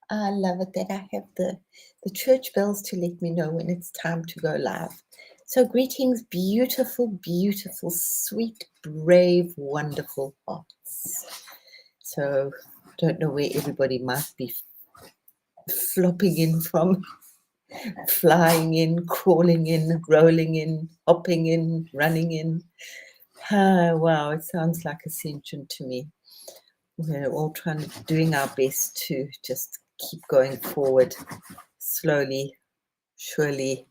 I love it that I have the church bells to let me know when it's time to go live. So greetings, beautiful, beautiful, sweet, brave, wonderful hearts. So don't know where everybody might be flopping in from, flying in, crawling in, rolling in, hopping in, running in. Ah, wow, it sounds like ascension to me. We're all doing our best to just keep going forward slowly, surely,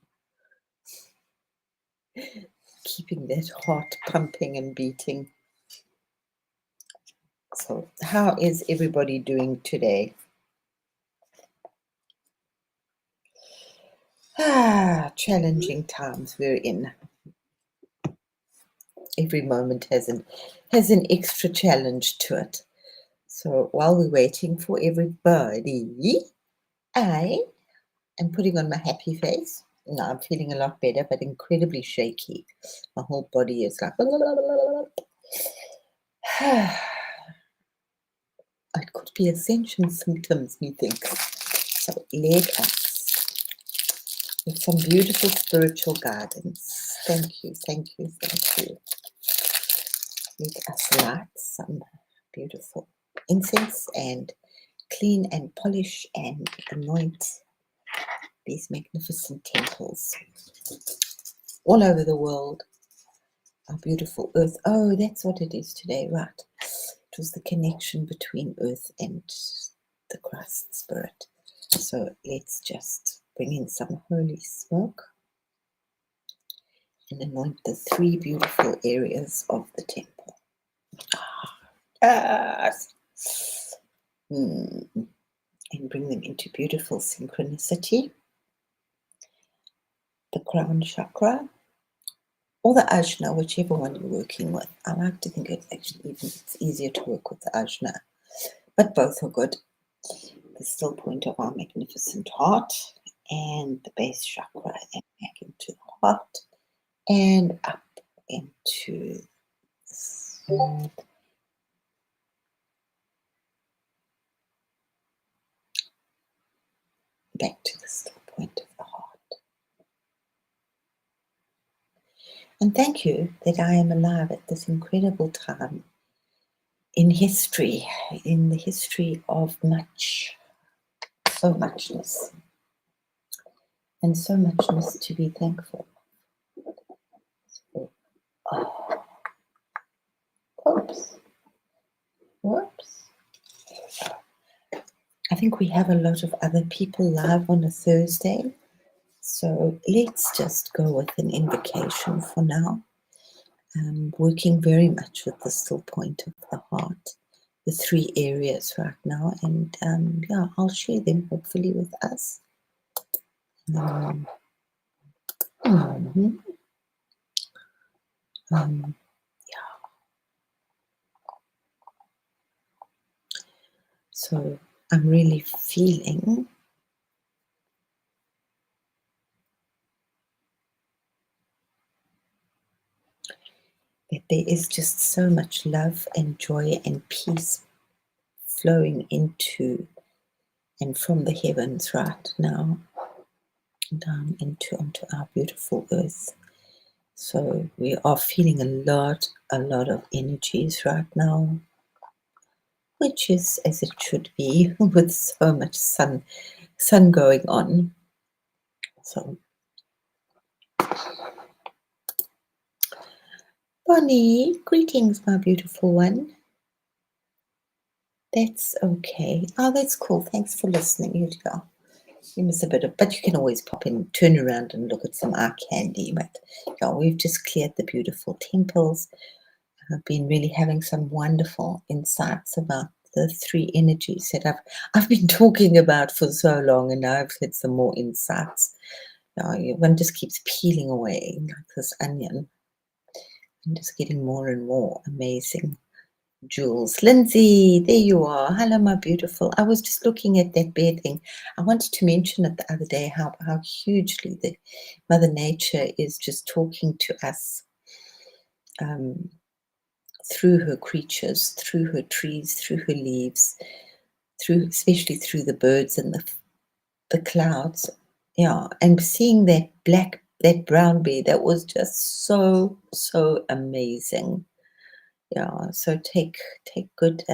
keeping that heart pumping and beating. So how is everybody doing today? Challenging times we're in. Every moment has an extra challenge to it. So while we're waiting for everybody, I am putting on my happy face. Now I'm feeling a lot better, but incredibly shaky. My whole body is like it could be ascension symptoms, methinks. So let us, with some beautiful spiritual guidance. Thank you, thank you, thank you. Let us light some beautiful incense and clean and polish and anoint these magnificent temples all over the world. Our beautiful earth. Oh, that's what it is today, right? It was the connection between earth and the Christ spirit. So let's just bring in some holy smoke and anoint the three beautiful areas of the temple. Yes. And bring them into beautiful synchronicity. The crown chakra or the ajna, whichever one you're working with. I like to think it's actually it's easier to work with the ajna, but both are good. The still point of our magnificent heart and the base chakra, and back into the heart and up into back to the still point of the heart. And thank you that I am alive at this incredible time in history, in the history of so muchness, and so muchness to be thankful. Oh. Oops. Whoops. I think we have a lot of other people live on a Thursday. So let's just go with an invocation for now. Working very much with the still point of the heart, the three areas right now. And yeah, I'll share them hopefully with us. So I'm really feeling that there is just so much love and joy and peace flowing into and from the heavens right now down onto our beautiful earth. So we are feeling a lot of energies right now, which is as it should be with so much sun going on. So Bonnie, greetings, my beautiful one. That's okay. Oh, that's cool. Thanks for listening. Here you go. You miss a bit of, but you can always pop in, turn around and look at some eye candy. But yeah, we've just cleared the beautiful temples. I've been really having some wonderful insights about the three energies that I've been talking about for so long, and now I've had some more insights. One just keeps peeling away like this onion and just getting more and more amazing jewels. Lindsay, there you are. Hello, my beautiful. I was just looking at that bear thing. I wanted to mention it the other day how hugely the Mother Nature is just talking to us through her creatures, through her trees, through her leaves, through, especially through the birds and the clouds. Yeah, and seeing that brown bear, that was just so amazing. Yeah, so take good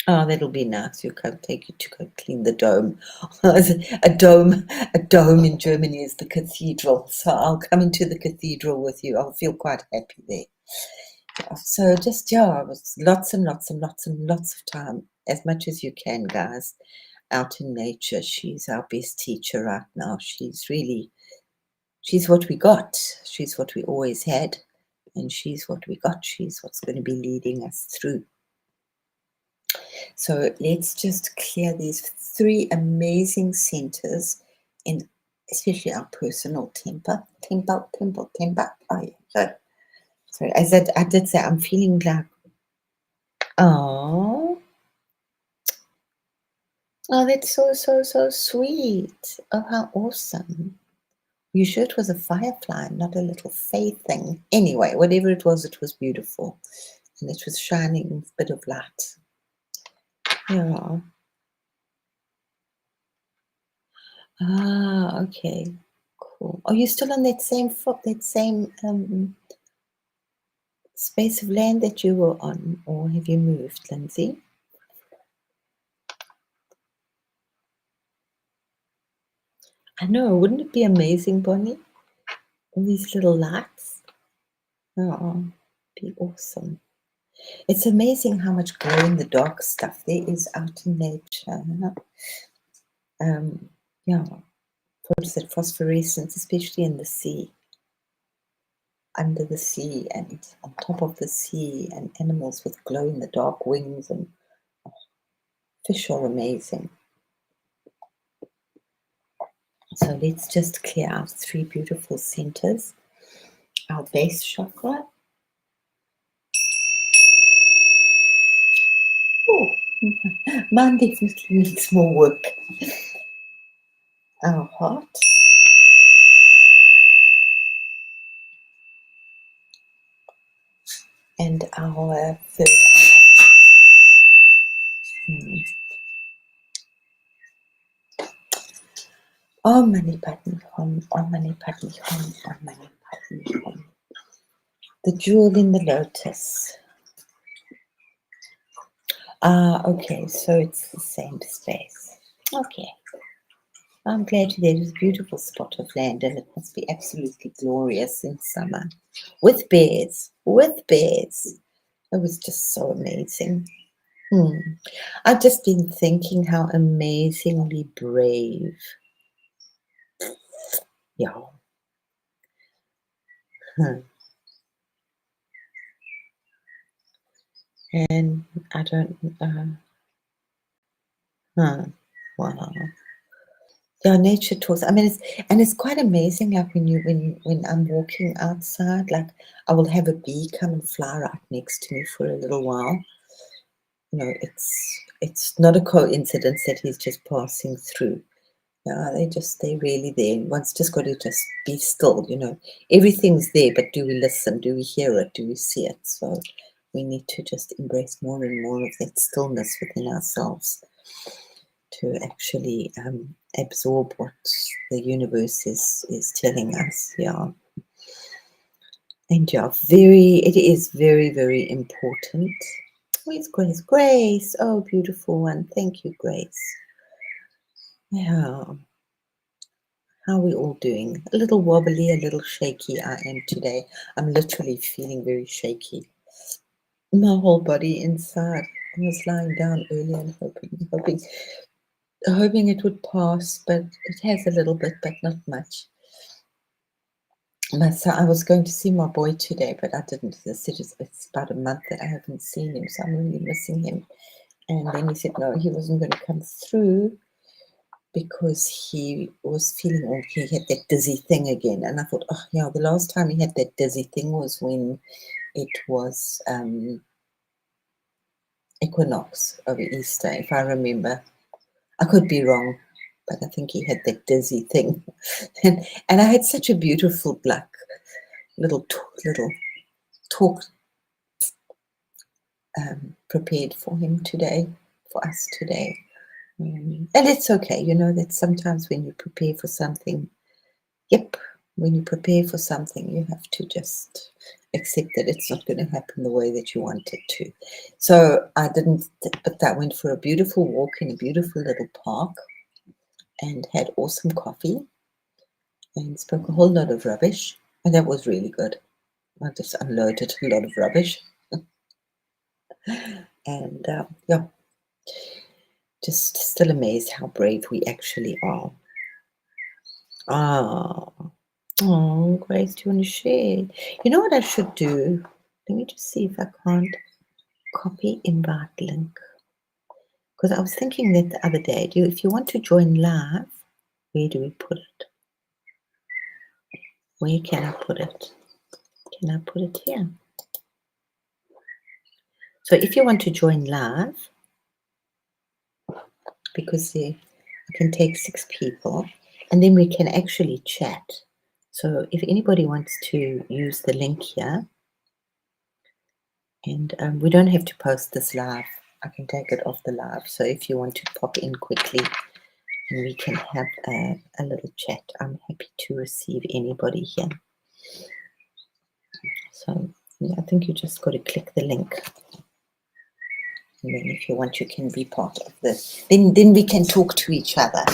oh, that'll be nice. You can take you to go clean the dome. a dome in Germany is the cathedral. So I'll come into the cathedral with you. I'll feel quite happy there. Yeah, so just, yeah, it was lots and lots and lots and lots of time, as much as you can, guys, out in nature. She's our best teacher right now. She's what we got. She's what we always had. And she's what we got. She's what's going to be leading us through. So let's just clear these 3 amazing centers, in especially our personal temper. Oh yeah. So as I did say, I'm feeling like, oh, that's so sweet. Oh, how awesome. You sure it was a firefly, not a little fey thing? Anyway, whatever it was beautiful. And it was shining a bit of light. Yeah. Ah, okay. Cool. Are you still on that same space of land that you were on, or have you moved, Lindsay? I know, wouldn't it be amazing, Bonnie? All these little lights. Oh, be awesome. It's amazing how much glow in the dark stuff there is out in nature. Yeah, what is it? Phosphorescence, especially in the sea, under the sea and on top of the sea, and animals with glow in the dark wings, and fish are amazing. So let's just clear out 3 beautiful centers. Our base chakra. Oh, mine definitely needs more work. Our heart. And our 3rd eye. Om Mani Padme Hum, Om Mani Padme Hum, Om Mani Padme Hum. The jewel in the lotus. Okay, so it's the same space. Okay. I'm glad there's a beautiful spot of land, and it must be absolutely glorious in summer. With bears. It was just so amazing. I've just been thinking how amazingly brave. Yeah. And I don't, wow. Yeah, nature tours. I mean, it's quite amazing. Like when I'm walking outside, like I will have a bee come and fly right next to me for a little while. You know, it's not a coincidence that he's just passing through. Yeah, they're really there. One's just got to just be still, you know. Everything's there, but do we listen? Do we hear it? Do we see it? So we need to just embrace more and more of that stillness within ourselves to actually absorb what the universe is telling us. Yeah. And yeah, it is very, very important. Where's Grace? Grace, oh, beautiful one. Thank you, Grace. Yeah. How are we all doing? A little wobbly, a little shaky I am today. I'm literally feeling very shaky. My whole body inside. I was lying down earlier and hoping it would pass, but it has a little bit, but not much. So I was going to see my boy today, but I didn't. It's about a month that I haven't seen him, so I'm really missing him. And then he said no, he wasn't going to come through because he was feeling he had that dizzy thing again. And I thought, oh yeah, the last time he had that dizzy thing was when it was equinox over Easter, if I remember. I could be wrong, but I think he had that dizzy thing. and I had such a beautiful little talk prepared for him today, for us today. And it's okay, you know, that sometimes when you prepare for something, when you prepare for something, you have to just accept that it's not going to happen the way that you want it to. So I didn't, but I went for a beautiful walk in a beautiful little park and had awesome coffee and spoke a whole lot of rubbish. And that was really good. I just unloaded a lot of rubbish. And yeah, just still amazed how brave we actually are. Oh, Grace, do you want to share? You know what I should do? Let me just see if I can't copy invite link. Because I was thinking that the other day, if you want to join live, where do we put it? Where can I put it? Can I put it here? So if you want to join live, because I can take 6 people, and then we can actually chat. So if anybody wants to use the link here, and we don't have to post this live. I can take it off the live. So if you want to pop in quickly and we can have a little chat, I'm happy to receive anybody here. So yeah, I think you just got to click the link. And then if you want, you can be part of this. Then we can talk to each other.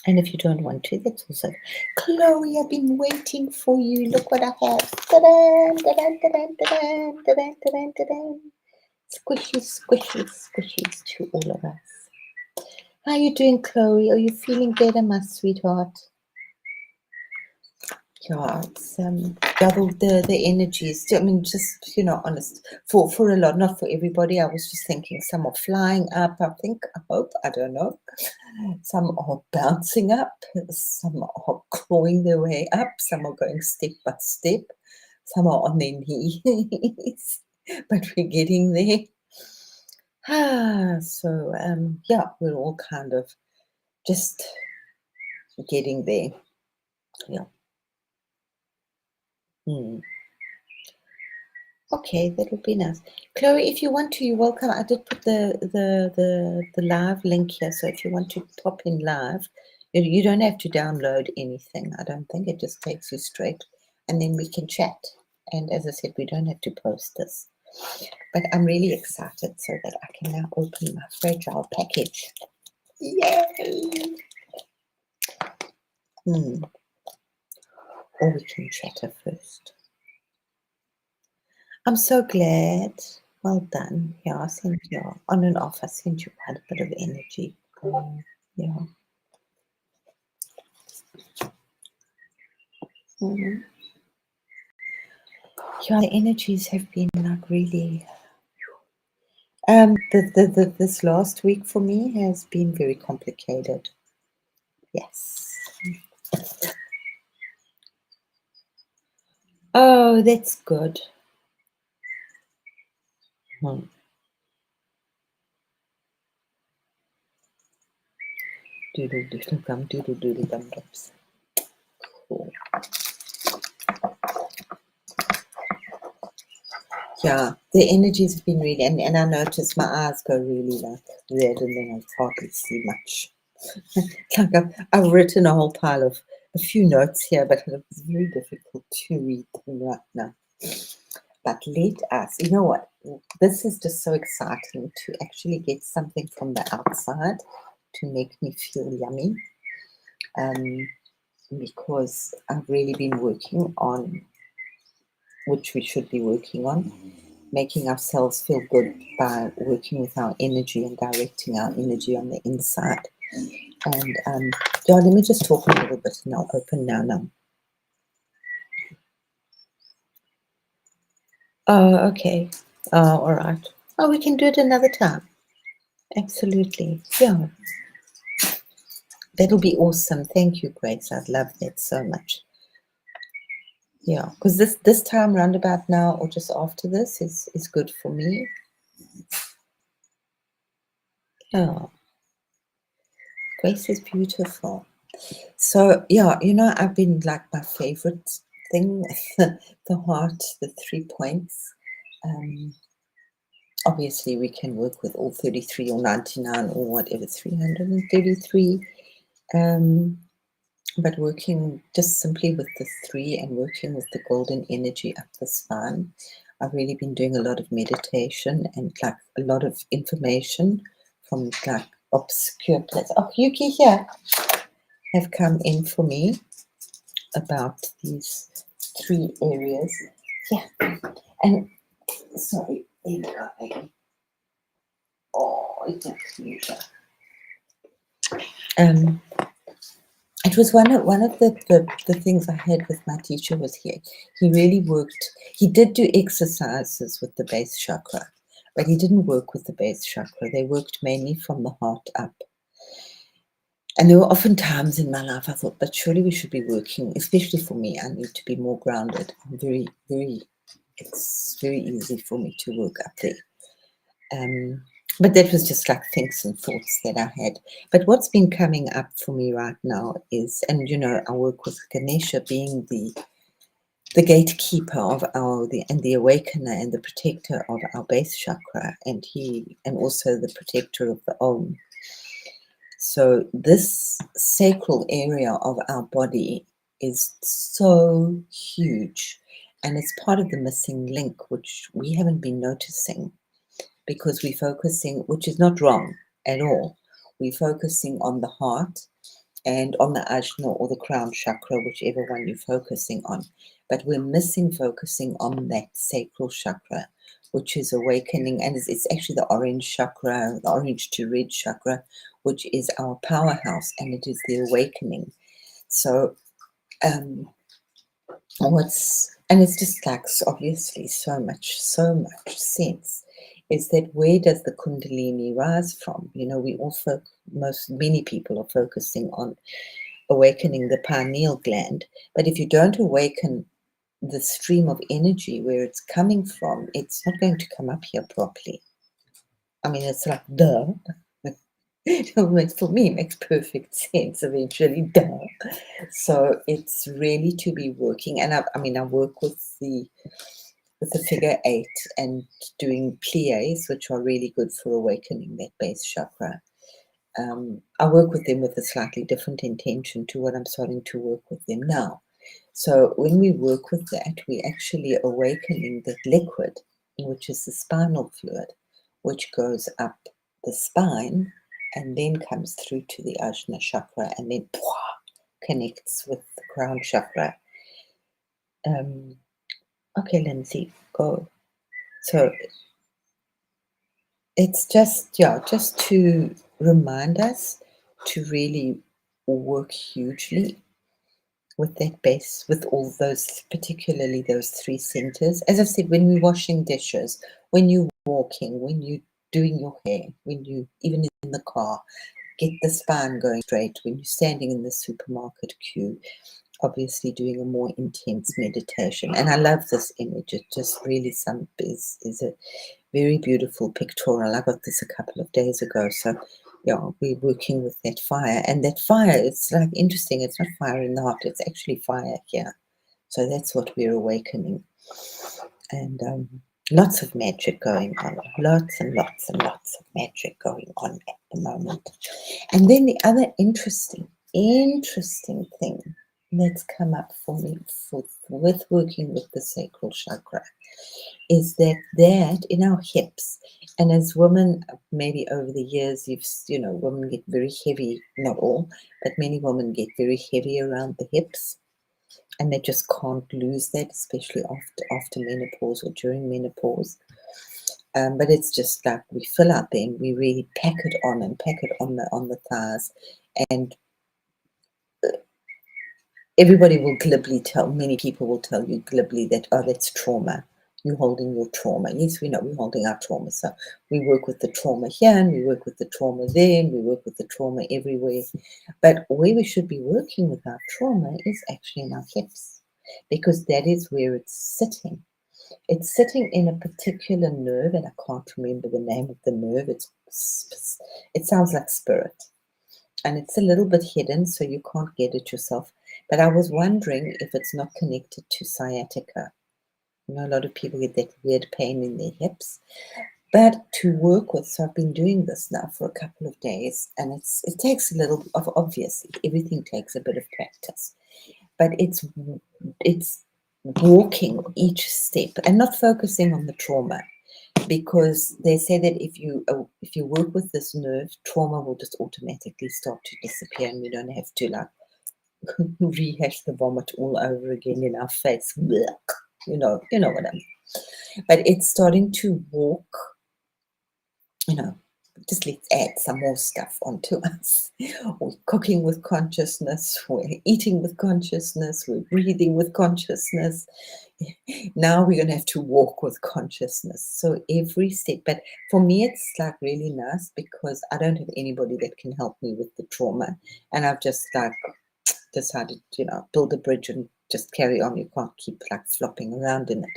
And if you don't want to, that's also. Chloe, I've been waiting for you. Look what I have. Ta-da, ta-da, ta-da, ta-da, ta-da, ta-da, ta-da. Squishies, squishies, squishies to all of us. How are you doing, Chloe? Are you feeling better, my sweetheart? Yeah, it's the energies. I mean, just honest for a lot, not for everybody. I was just thinking some are flying up. I hope, I don't know. Some are bouncing up. Some are clawing their way up. Some are going step by step. Some are on their knees, but we're getting there. So yeah, we're all kind of just getting there. Yeah. Okay, that would be nice. Chloe, if you want to, you're welcome. I did put the live link here, so if you want to pop in live, you don't have to download anything. I don't think it just takes you straight, and then we can chat. And as I said, we don't have to post this. But I'm really excited so that I can now open my fragile package. Yay! Or we can chatter first. I'm so glad. Well done. Yeah, I sent you on and off. I sent you quite a bit of energy. Yeah. Yeah, the energies have been like really. This last week for me has been very complicated. Yes. Oh, that's good. Doodle doodle gum, doodle doodle gum drops. Cool. Yeah, the energies have been really, and I noticed my eyes go really like red, and then I hardly see much. Like I've written a whole pile of a few notes here, but it's very difficult to read them right now. But let us, you know what? This is just so exciting to actually get something from the outside to make me feel yummy. Because I've really been working on, which we should be working on, making ourselves feel good by working with our energy and directing our energy on the inside. And yeah, let me just talk a little bit and I'll open now. Oh, okay. Oh, all right. Oh, we can do it another time. Absolutely. Yeah. That'll be awesome. Thank you, Grace. I'd love that so much. Yeah, because this time roundabout now or just after this is good for me. Oh, Grace is beautiful. So yeah, I've been like my favorite thing, the heart, the 3 points. Obviously, we can work with all 33 or 99 or whatever, 333. But working just simply with the 3 and working with the golden energy up the spine. I've really been doing a lot of meditation and like a lot of information from like obscure places. Oh, Yuki here have come in for me about these 3 areas. Yeah, and sorry, there you go, baby. Oh, it's a pleasure. It was one of the things I had with my teacher was he really worked. He did do exercises with the base chakra, but he didn't work with the base chakra. They worked mainly from the heart up. And there were often times in my life I thought, but surely we should be working, especially for me. I need to be more grounded. I'm it's very easy for me to work up there. But that was just like thinks and thoughts that I had. But what's been coming up for me right now is, and you know, I work with Ganesha being the gatekeeper of the awakener and the protector of our base chakra, and also the protector of the Om. So this sacral area of our body is so huge, and it's part of the missing link, which we haven't been noticing. Because we're focusing, which is not wrong at all, we're focusing on the heart and on the ajna or the crown chakra, whichever one you're focusing on. But we're missing focusing on that sacral chakra, which is awakening. And it's actually the orange chakra, the orange to red chakra, which is our powerhouse, and it is the awakening. So and it's just like obviously so much sense is that where does the kundalini rise from? You know, many people are focusing on awakening the pineal gland, but if you don't awaken the stream of energy where it's coming from, it's not going to come up here properly. I mean, it's like duh. For me, it makes perfect sense eventually, duh. So it's really to be working, and I work with the figure 8 and doing pliés, which are really good for awakening that base chakra. I work with them with a slightly different intention to what I'm starting to work with them now. So when we work with that, we're actually awakening the liquid, which is the spinal fluid, which goes up the spine and then comes through to the Ajna chakra and then connects with the crown chakra. Okay, Lindsay, go. So it's just to remind us to really work hugely with that base, with all those, particularly those 3 centers. As I've said, when we're washing dishes, when you're walking, when you're doing your hair, when you even in the car, get the spine going straight. When you're standing in the supermarket queue, obviously doing a more intense meditation. And I love this image. It just really is a very beautiful pictorial. I got this a couple of days ago. So yeah, we're working with that fire. And that fire, it's like interesting. It's not fire in the heart. It's actually fire here. So that's what we're awakening. And lots of magic going on. Lots and lots and lots of magic going on at the moment. And then the other interesting thing that's come up for me with working with the sacral chakra is that in our hips, and as women, maybe over the years, women get very heavy, not all, but many women get very heavy around the hips, and they just can't lose that, especially after menopause or during menopause. But it's just like we fill out there and we really pack it on the thighs, and everybody will many people will tell you glibly that, oh, that's trauma. You're holding your trauma. Yes, we know we're holding our trauma. So we work with the trauma here and we work with the trauma there and we work with the trauma everywhere. But where we should be working with our trauma is actually in our hips, because that is where it's sitting. It's sitting in a particular nerve, and I can't remember the name of the nerve. It sounds like spirit. And it's a little bit hidden, so you can't get it yourself. But I was wondering if it's not connected to sciatica. You know, a lot of people get that weird pain in their hips. But to work with, so I've been doing this now for a couple of days, and it takes a little of, obviously everything takes a bit of practice, but it's walking each step and not focusing on the trauma, because they say that if you work with this nerve, trauma will just automatically start to disappear, and we don't have to like rehash the vomit all over again in our face. Blech. You know what I mean. But it's starting to walk, you know, just let's add some more stuff onto us. We're cooking with consciousness, we're eating with consciousness, we're breathing with consciousness. Now we're going to have to walk with consciousness. So every step, but for me, it's like really nice because I don't have anybody that can help me with the trauma. And I've just like decided, you know, build a bridge and just carry on. You can't keep like flopping around in it.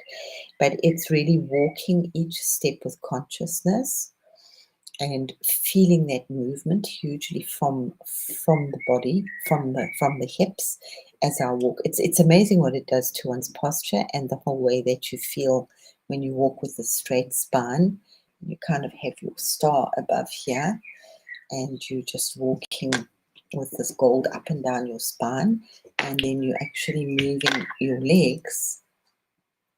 But it's really walking each step with consciousness and feeling that movement hugely from the body, from the hips as I walk. It's amazing what it does to one's posture and the whole way that you feel when you walk with a straight spine. You kind of have your star above here, and you're just walking with this gold up and down your spine, and then you're actually moving your legs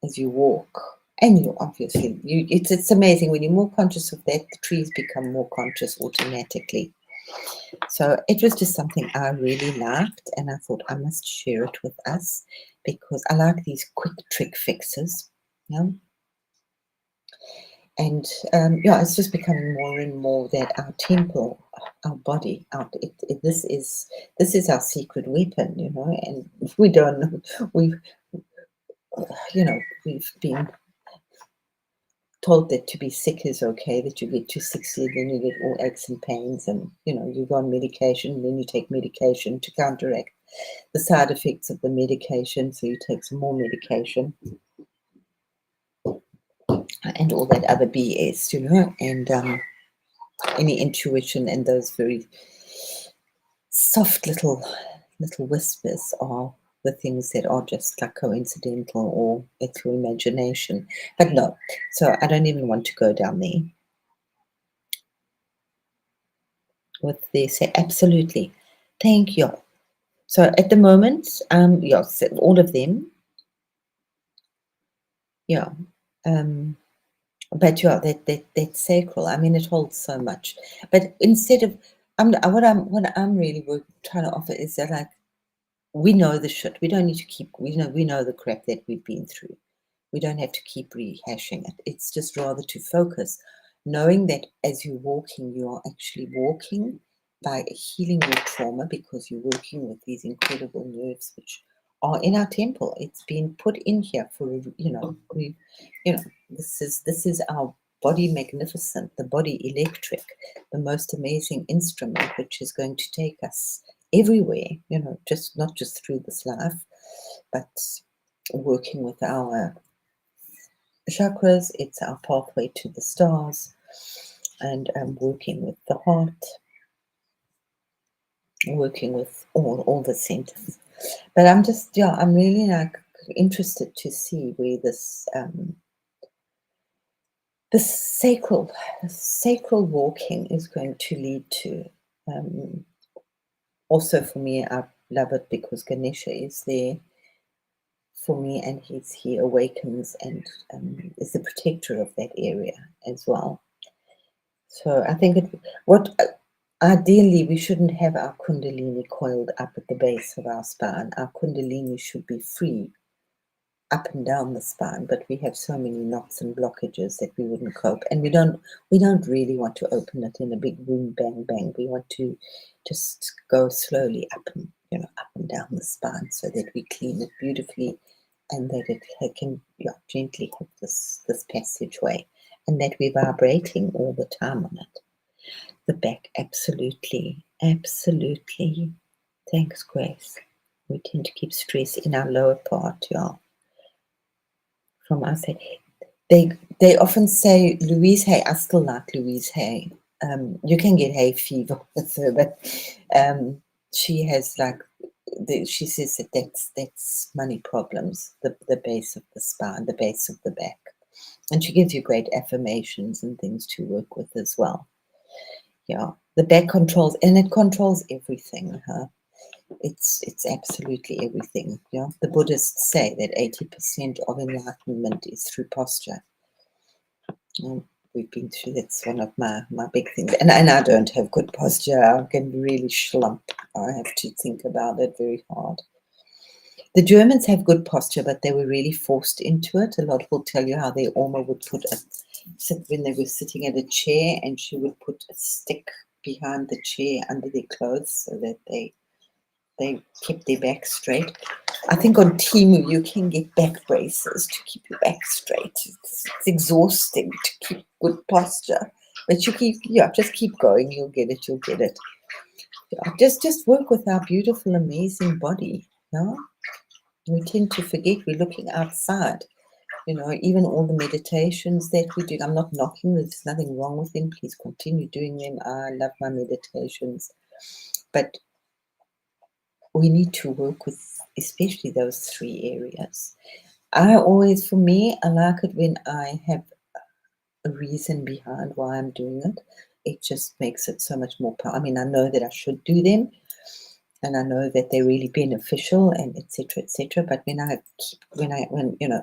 as you walk. And you obviously, it's amazing when you're more conscious of that, the trees become more conscious automatically. So it was just something I really liked, and I thought I must share it with us because I like these quick trick fixes. You know? And yeah, it's just becoming more and more that our temple, our body, this is our secret weapon, you know. And we don't know, we've been told that to be sick is okay, that you get too sickly, then you get all aches and pains, and you know, you go on medication, and then you take medication to counteract the side effects of the medication, so you take some more medication and all that other BS, you know, and any intuition and those very soft little whispers are the things that are just like coincidental or it's your imagination. But no, so I don't even want to go down there. What they say, absolutely. Thank you. So at the moment, yes, all of them, yeah. But yeah, that sacral. I mean, it holds so much. But instead of, what I'm really trying to offer is that like we know the shit. We don't need to keep. We know the crap that we've been through. We don't have to keep rehashing it. It's just rather to focus, knowing that as you're walking, you are actually walking by healing your trauma because you're working with these incredible nerves which are in our temple. It's been put in here for this is our body magnificent, the body electric, the most amazing instrument which is going to take us everywhere, you know, just not just through this life, but working with our chakras, it's our pathway to the stars, and working with the heart, working with all the centers. But I'm really like interested to see where this sacral walking is going to lead to. Also for me, I love it because Ganesha is there for me, and he awakens and is the protector of that area as well. So I think ideally we shouldn't have our kundalini coiled up at the base of our spine. Our kundalini should be free up and down the spine, but we have so many knots and blockages that we wouldn't cope, and we don't really want to open it in a big boom bang bang. We want to just go slowly up and down the spine so that we clean it beautifully, and that it can gently have this passageway, and that we're vibrating all the time on it. The back, absolutely. Thanks, Grace. We tend to keep stress in our lower part, from us. They often say Louise Hay. I still like Louise Hay. You can get hay fever with her, but she has like she says that that's money problems, the base of the spine, the base of the back. And she gives you great affirmations and things to work with as well. Yeah, the back controls, and it controls everything. It's absolutely everything. Yeah, the Buddhists say that 80% of enlightenment is through posture. We've been through, that's one of my big things. And I don't have good posture. I can really slump. I have to think about it very hard. The Germans have good posture, but they were really forced into it. A lot will tell you how their Oma would sit when they were sitting at a chair, and she would put a stick behind the chair under their clothes so that they kept their back straight. I think on Temu you can get back braces to keep your back straight. It's exhausting to keep good posture, but just keep going. You'll get it. You'll get it. Yeah, just work with our beautiful, amazing body. Yeah, we tend to forget we're looking outside. Even all the meditations that we do. I'm not knocking. There's nothing wrong with them. Please continue doing them. I love my meditations, but we need to work with especially those 3 areas. For me, I like it when I have a reason behind why I'm doing it. It just makes it so much more powerful. I mean, I know that I should do them, and I know that they're really beneficial, and etc. etc. But when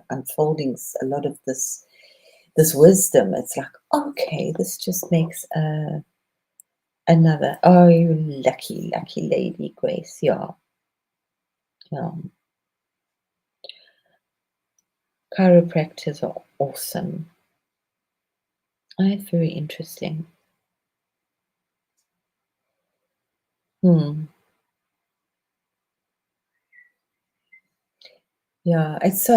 unfolding a lot of this wisdom, it's like, okay, this just makes another. Oh, you lucky lady, Grace. Yeah. Chiropractors are awesome. It's very interesting. Yeah, that's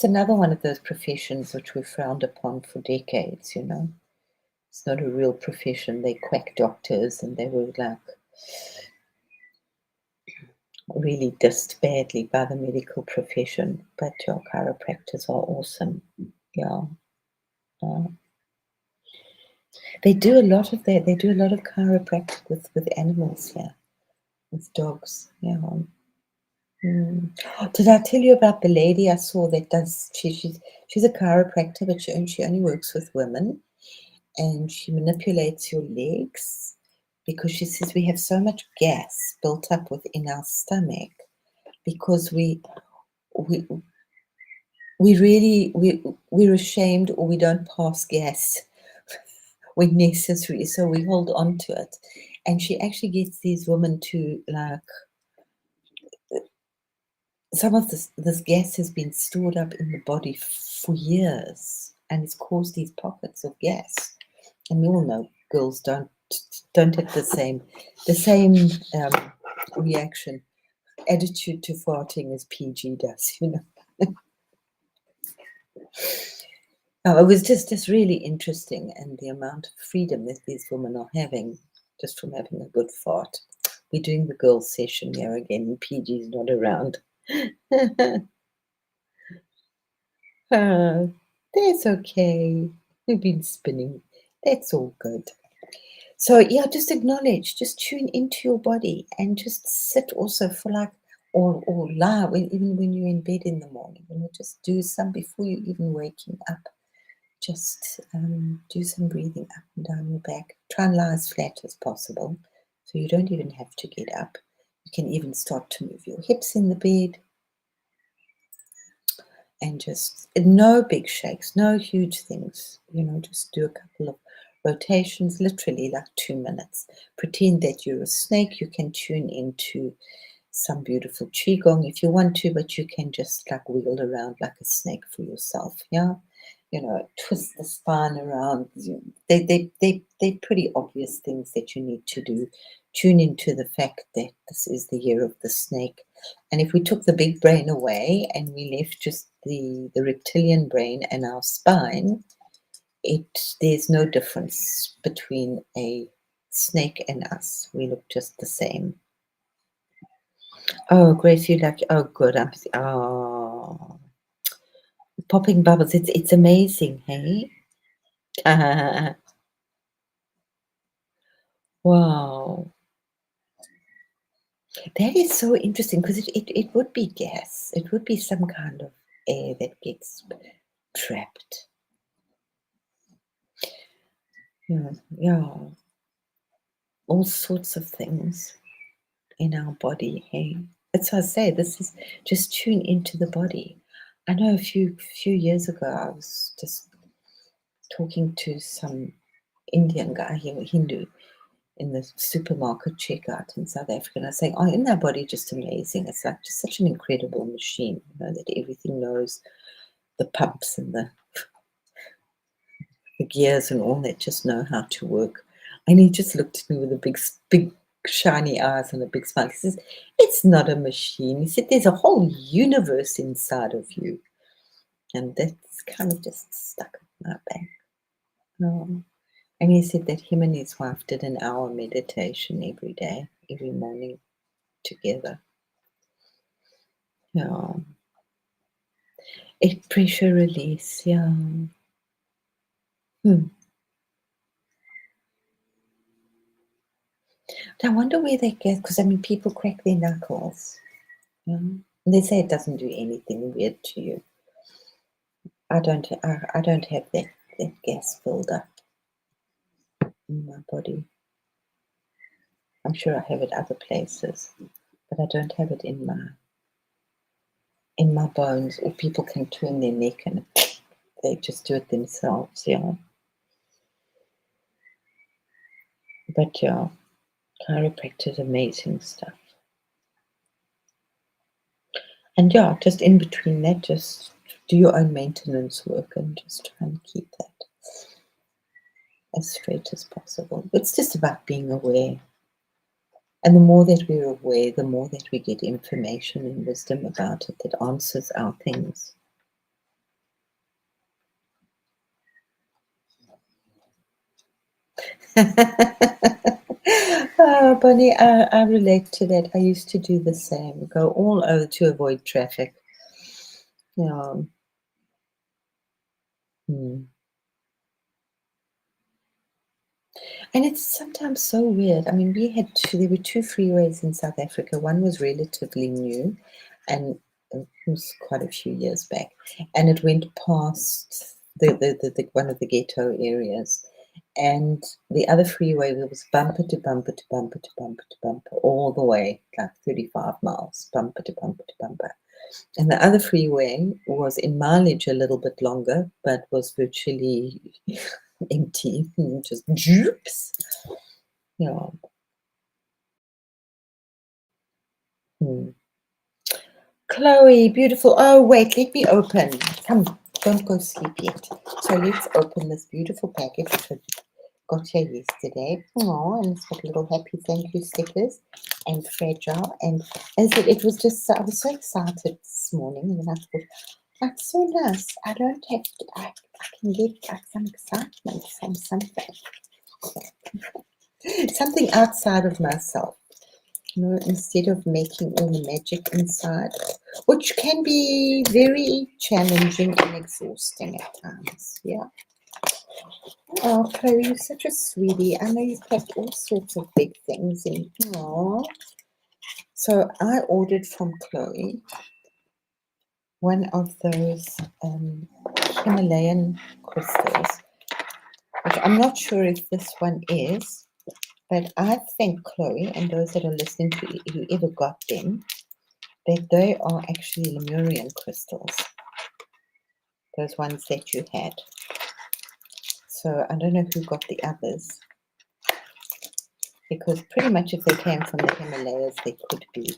another one of those professions which were frowned upon for decades. It's not a real profession. They quack doctors, and they were like really dissed badly by the medical profession. But your chiropractors are awesome. Yeah. They do a lot of that. They do a lot of chiropractic with animals here, with dogs. Yeah. Did I tell you about the lady I saw that does? She's a chiropractor, but she only works with women, and she manipulates your legs because she says we have so much gas built up within our stomach because we we're ashamed, or we don't pass gas when necessary, so we hold on to it. And she actually gets these women to, like, some of this gas has been stored up in the body for years, and it's caused these pockets of gas. And we all know girls don't have the same reaction, attitude to farting as PG does. It was just really interesting, and the amount of freedom that these women are having just from having a good fart. We're doing the girls' session here again, and PG's not around. That's okay. We've been spinning. That's all good. So yeah, just acknowledge, just tune into your body, and just sit also for like, or lie even when you're in bed in the morning. Just do some before you even waking up. Just do some breathing up and down your back. Try and lie as flat as possible, so you don't even have to get up. You can even start to move your hips in the bed, and just no big shakes, no huge things. Just do a couple of rotations, literally like 2 minutes. Pretend that you're a snake. You can tune into some beautiful qigong if you want to, but you can just like wiggle around like a snake for yourself. Yeah. Twist the spine around. They're pretty obvious things that you need to do. Tune into the fact that this is the year of the snake. And if we took the big brain away and we left just the reptilian brain and our spine, there's no difference between a snake and us. We look just the same. Oh, Grace, you like, oh, good. Popping bubbles. It's amazing, hey? Wow. That is so interesting because it would be gas. It would be some kind of air that gets trapped. Yeah, yeah. All sorts of things in our body. Hey, that's why I say this is just tune into the body. I know a few years ago I was just talking to some Indian guy, Hindu, in the supermarket checkout in South Africa, and I was saying, "Oh, isn't our body just amazing? It's like just such an incredible machine, that everything knows the pumps and the gears and all that just know how to work." And he just looked at me with a big shiny eyes and a big smile. He says, "It's not a machine." He said, "There's a whole universe inside of you." And that's kind of just stuck in my back. And he said that him and his wife did an hour meditation every day, every morning together. Yeah. A pressure release, yeah. Hmm. I wonder where they get, because I mean, people crack their knuckles. Yeah. And they say it doesn't do anything weird to you. I don't have that gas buildup in my body. I'm sure I have it other places, but I don't have it in my bones. Or people can turn their neck and they just do it themselves. Yeah. But yeah, chiropractor is amazing stuff. And yeah, just in between that, just do your own maintenance work and just try and keep that as straight as possible. It's just about being aware. And the more that we're aware, the more that we get information and wisdom about it that answers our things. Oh, Bonnie, I relate to that. I used to do the same, go all over to avoid traffic. Yeah. Hmm. And it's sometimes so weird. I mean, there were two freeways in South Africa. One was relatively new, and it was quite a few years back, and it went past the one of the ghetto areas. And the other freeway, there was bumper to bumper to bumper to bumper to bumper all the way, like 35 miles, bumper to bumper to bumper. And the other freeway was in mileage a little bit longer, but was virtually empty, just joops. Yeah. Hmm. Chloe, beautiful. Oh, wait, let me open. Come, don't go sleep yet. So let's open this beautiful package which I got here yesterday. Oh, and it's got little happy thank you stickers and fragile. And as it was just, I was so excited this morning, and I thought, that's so nice. I don't have to, I can get like some excitement from something, something outside of myself. Instead of making all the magic inside, which can be very challenging and exhausting at times. Yeah. Oh, Chloe, you're such a sweetie. I know you've packed all sorts of big things in. Oh. So I ordered from Chloe one of those Himalayan crystals, which I'm not sure if this one is, but I think Chloe and those that are listening to whoever got them, that they are actually Lemurian crystals, those ones that you had. So I don't know who got the others, because pretty much if they came from the Himalayas, they could be.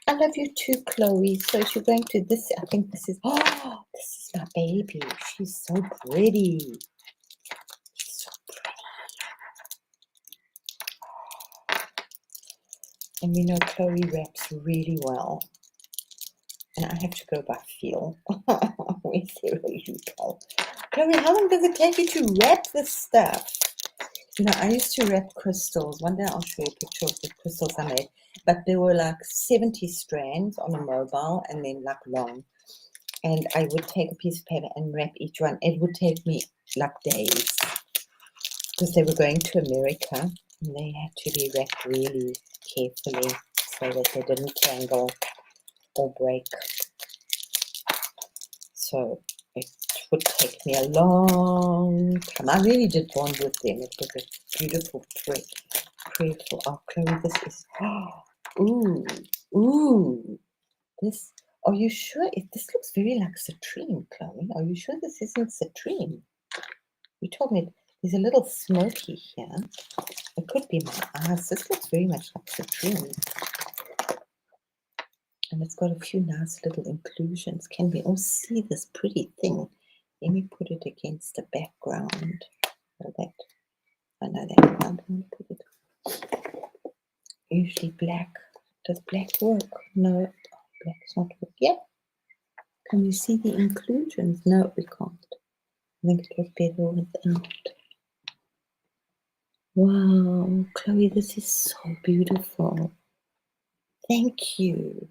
I love you too, Chloe. So if you're going to this, I think this is, oh, this is my baby. She's so pretty. She's so pretty. And you know, Chloe wraps really well. And I have to go by feel. Where's Sarah Lupo? Chloe, how long does it take you to wrap this stuff? You know, I used to wrap crystals. One day I'll show you a picture of the crystals I made. But there were like 70 strands on a mobile and then like long. And I would take a piece of paper and wrap each one. It would take me like days, because they were going to America and they had to be wrapped really carefully. way that they didn't tangle or break. So it would take me a long time. I really did bond with them. It was a beautiful thread. Prayerful. Oh, Chloe, this is. Ooh. This. Are you sure? This looks very like citrine, Chloe. Are you sure this isn't citrine? You told me there's a little smoky here. It could be my eyes. This looks very much like citrine. And it's got a few nice little inclusions. Can we all see this pretty thing? Let me put it against the background. I know that background. I'm going to put it. Usually black. Does black work? No, black's not work. Yeah. Can you see the inclusions? No, we can't. I think it was better without. Wow, Chloe, this is so beautiful. Thank you.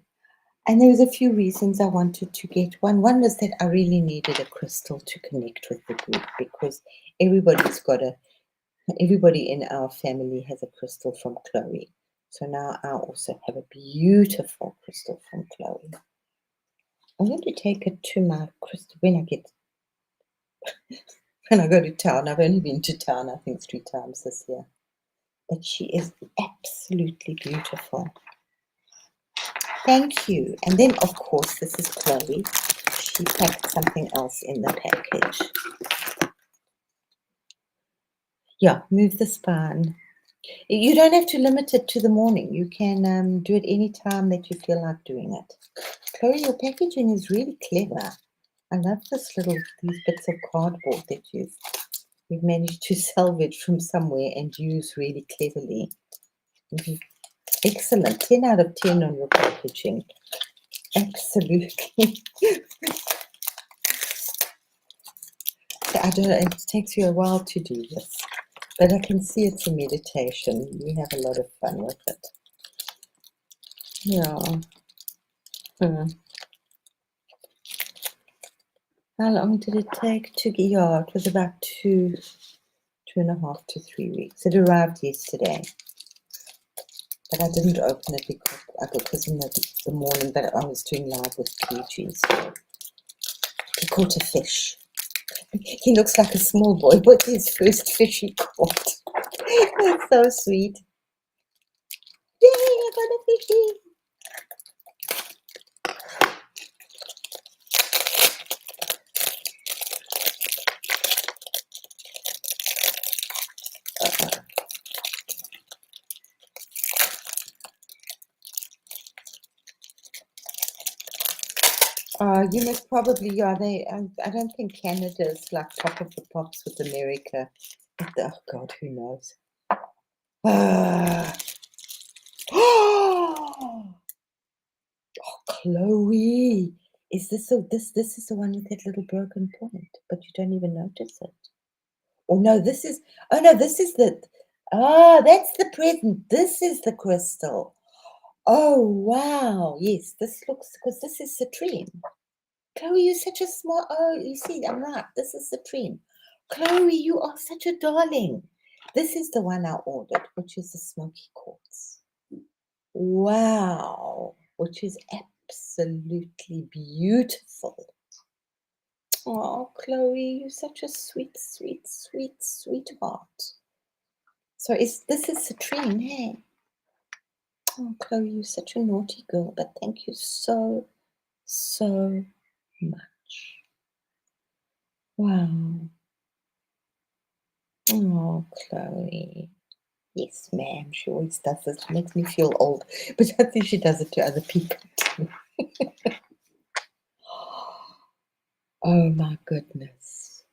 And there was a few reasons I wanted to get one. One was that I really needed a crystal to connect with the group, because everybody in our family has a crystal from Chloe. So now I also have a beautiful crystal from Chloe. I'm going to take it to my crystal when I go to town. I've only been to town, I think, 3 times this year. But she is absolutely beautiful. Thank you. And then, of course, this is Chloe. She packed something else in the package. Yeah, move the spine. You don't have to limit it to the morning. You can do it any time that you feel like doing it. Chloe, your packaging is really clever. I love these bits of cardboard that you've managed to salvage from somewhere and use really cleverly. Excellent. 10 out of 10 on your packaging. Absolutely. I don't know, it takes you a while to do this, but I can see it's a meditation. You have a lot of fun with it. Yeah. How long did it take to get? Yeah, it was about 2.5 to 3 weeks. It arrived yesterday, but I didn't open it because in the morning that I was doing live with PG, so he caught a fish. He looks like a small boy. What's his first fish he caught? That's so sweet. Yay, I got a fishy. You must probably, yeah, I don't think Canada is like top of the pops with America. But oh God, who knows? Oh, Chloe, is this this is the one with that little broken point, but you don't even notice it. Oh no, this is that's the present. This is the crystal. Oh wow, yes, this looks, because this is citrine. Chloe, you're such a smart. Oh, you see, I'm right. This is citrine. Chloe, you are such a darling. This is the one I ordered, which is the smoky quartz. Wow, which is absolutely beautiful. Oh, Chloe, you're such a sweet, sweet, sweet, sweetheart. So this is citrine, hey? Oh, Chloe, you're such a naughty girl, but thank you so, so much. Wow. Oh, Chloe. Yes, ma'am. She always does this. She makes me feel old, but I think she does it to other people too. Oh my goodness.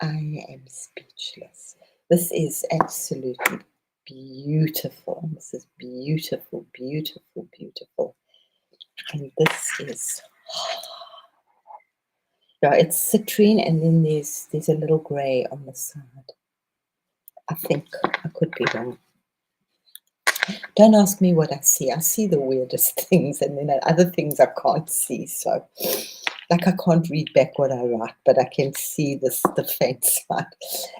I am speechless. This is absolutely beautiful. This is beautiful, beautiful, beautiful. And this is, yeah, it's citrine, and then there's a little grey on the side. I think I could be wrong. Don't ask me what I see. I see the weirdest things, and then other things I can't see. So like I can't read back what I write, but I can see the faint side.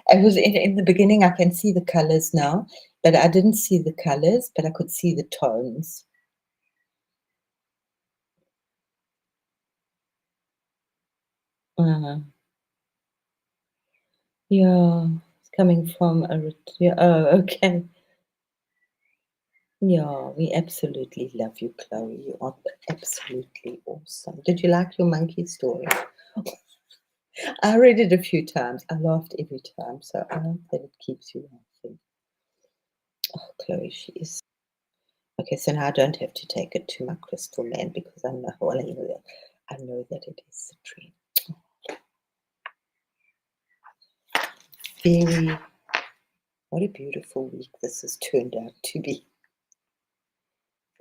It was in the beginning, I can see the colors now, but I didn't see the colors, but I could see the tones. Uh, yeah, it's coming from yeah, oh, okay. Yeah, we absolutely love you, Chloe. You are absolutely awesome. Did you like your monkey story? I read it a few times. I laughed every time, so I hope that it keeps you laughing. Oh, Chloe, she is. Okay, so now I don't have to take it to my crystal man because I know, well, I know that it is the dream. Very, what a beautiful week this has turned out to be.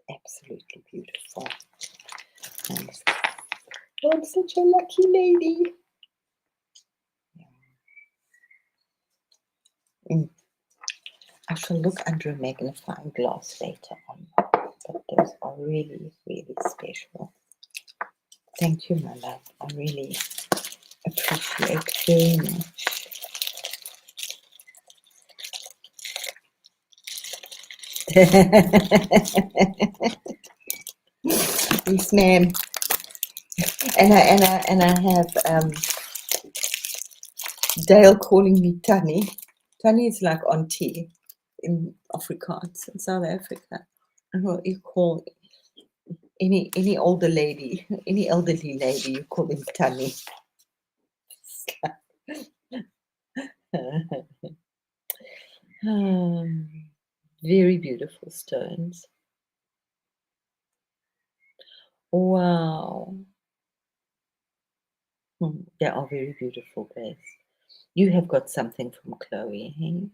Absolutely beautiful. And I'm such a lucky lady. Mm. I shall look under a magnifying glass later on, but those are really, really special. Thank you, my love. I really appreciate very much. Yes, ma'am. And I have Dale calling me Tanny. Tanny is like auntie in Afrikaans in South Africa. And what you call any older lady, any elderly lady, you call them Tanny. Very beautiful stones. Wow. They are very beautiful, Grace. You have got something from Chloe, hey?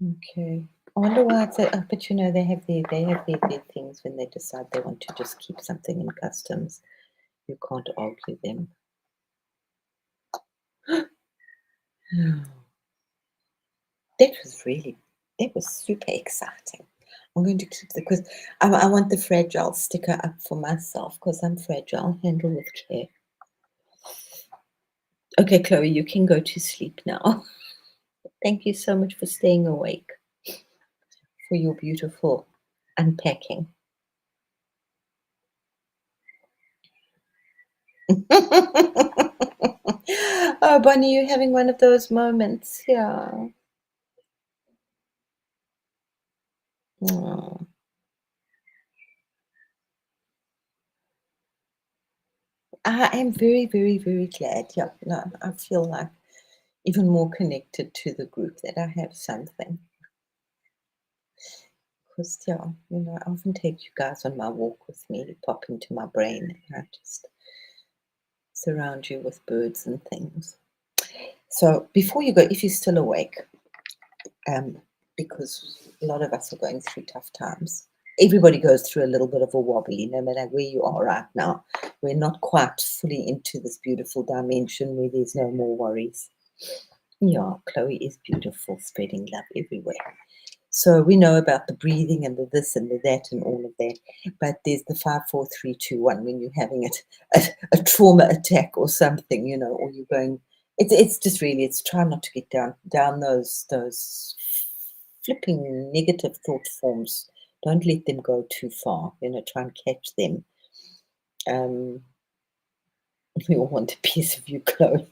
Okay. I wonder why it's but you know they have their things when they decide they want to just keep something in customs. You can't argue them. That was super exciting. I'm going to keep because I want the fragile sticker up for myself because I'm fragile. Handle with care. Okay, Chloe, you can go to sleep now. Thank you so much for staying awake, for your beautiful unpacking. Oh, Bonnie, you're having one of those moments. Yeah. Oh. I am very, very, very glad. Yeah, no, I feel like even more connected to the group that I have something. Because, yeah, I often take you guys on my walk with me, pop into my brain, and I just surround you with birds and things. So before you go, if you're still awake, because a lot of us are going through tough times. Everybody goes through a little bit of a wobbly, no matter where you are right now. We're not quite fully into this beautiful dimension where there's no more worries. Yeah, Chloe is beautiful, spreading love everywhere. So we know about the breathing and the this and the that and all of that. But there's the 5, 4, 3, 2, 1 when you're having a trauma attack or something, or you're going. It's just really it's trying not to get down those flipping negative thought forms. Don't let them go too far. Try and catch them. Um, we all want a piece of you, Chloe.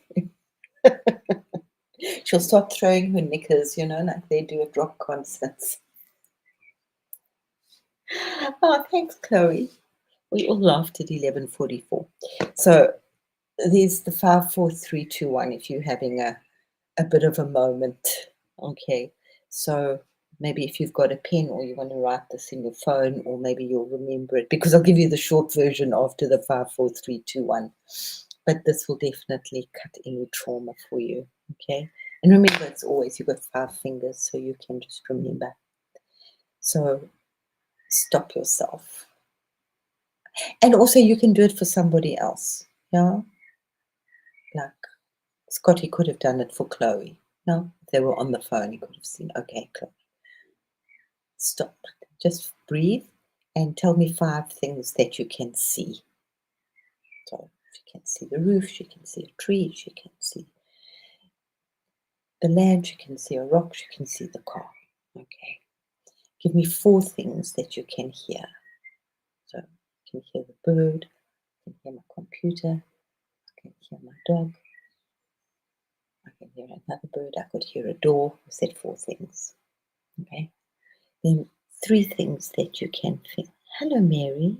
She'll start throwing her knickers, like they do at rock concerts. Oh, thanks, Chloe. We all laughed at 11:44. So there's the 5, 4, 3, 2, 1 if you're having a bit of a moment. Okay. So maybe if you've got a pen or you want to write this in your phone, or maybe you'll remember it because I'll give you the short version after the 5, 4, 3, 2, 1. But this will definitely cut any trauma for you. Okay. And remember, it's always you've got 5 fingers, so you can just remember. So stop yourself. And also you can do it for somebody else. Yeah. Like Scotty could have done it for Chloe. No, if they were on the phone, he could have seen, okay, Chloe. Stop. Just breathe and tell me 5 things that you can see. So she can see the roof, she can see a tree, she can see the land, she can see a rock, she can see the car. Okay. Give me 4 things that you can hear. So I can hear the bird, I can hear my computer, I can hear my dog, I can hear another bird, I could hear a door. I said 4 things. Okay. Then 3 things that you can feel. Hello, Mary.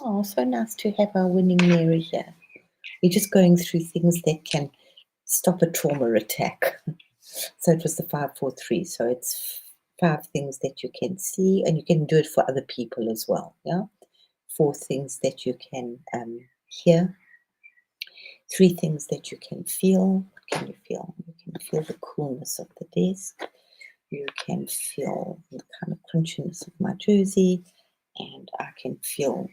Oh, so nice to have our winning Mary here. We're just going through things that can stop a trauma attack. So it was the 543. So it's 5 things that you can see, and you can do it for other people as well. Yeah. 4 things that you can hear. 3 things that you can feel. What can you feel? You can feel the coolness of the desk. You can feel the kind of crunchiness of my jersey, and I can feel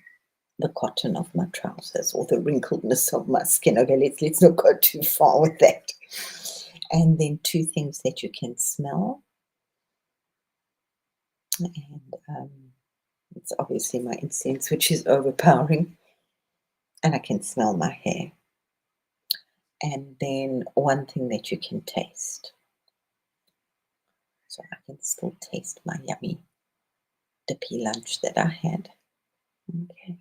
the cotton of my trousers or the wrinkledness of my skin. Okay, let's not go too far with that. And then 2 things that you can smell. And it's obviously my incense, which is overpowering. And I can smell my hair. And then 1 thing that you can taste. So I can still taste my yummy dippy lunch that I had. Okay.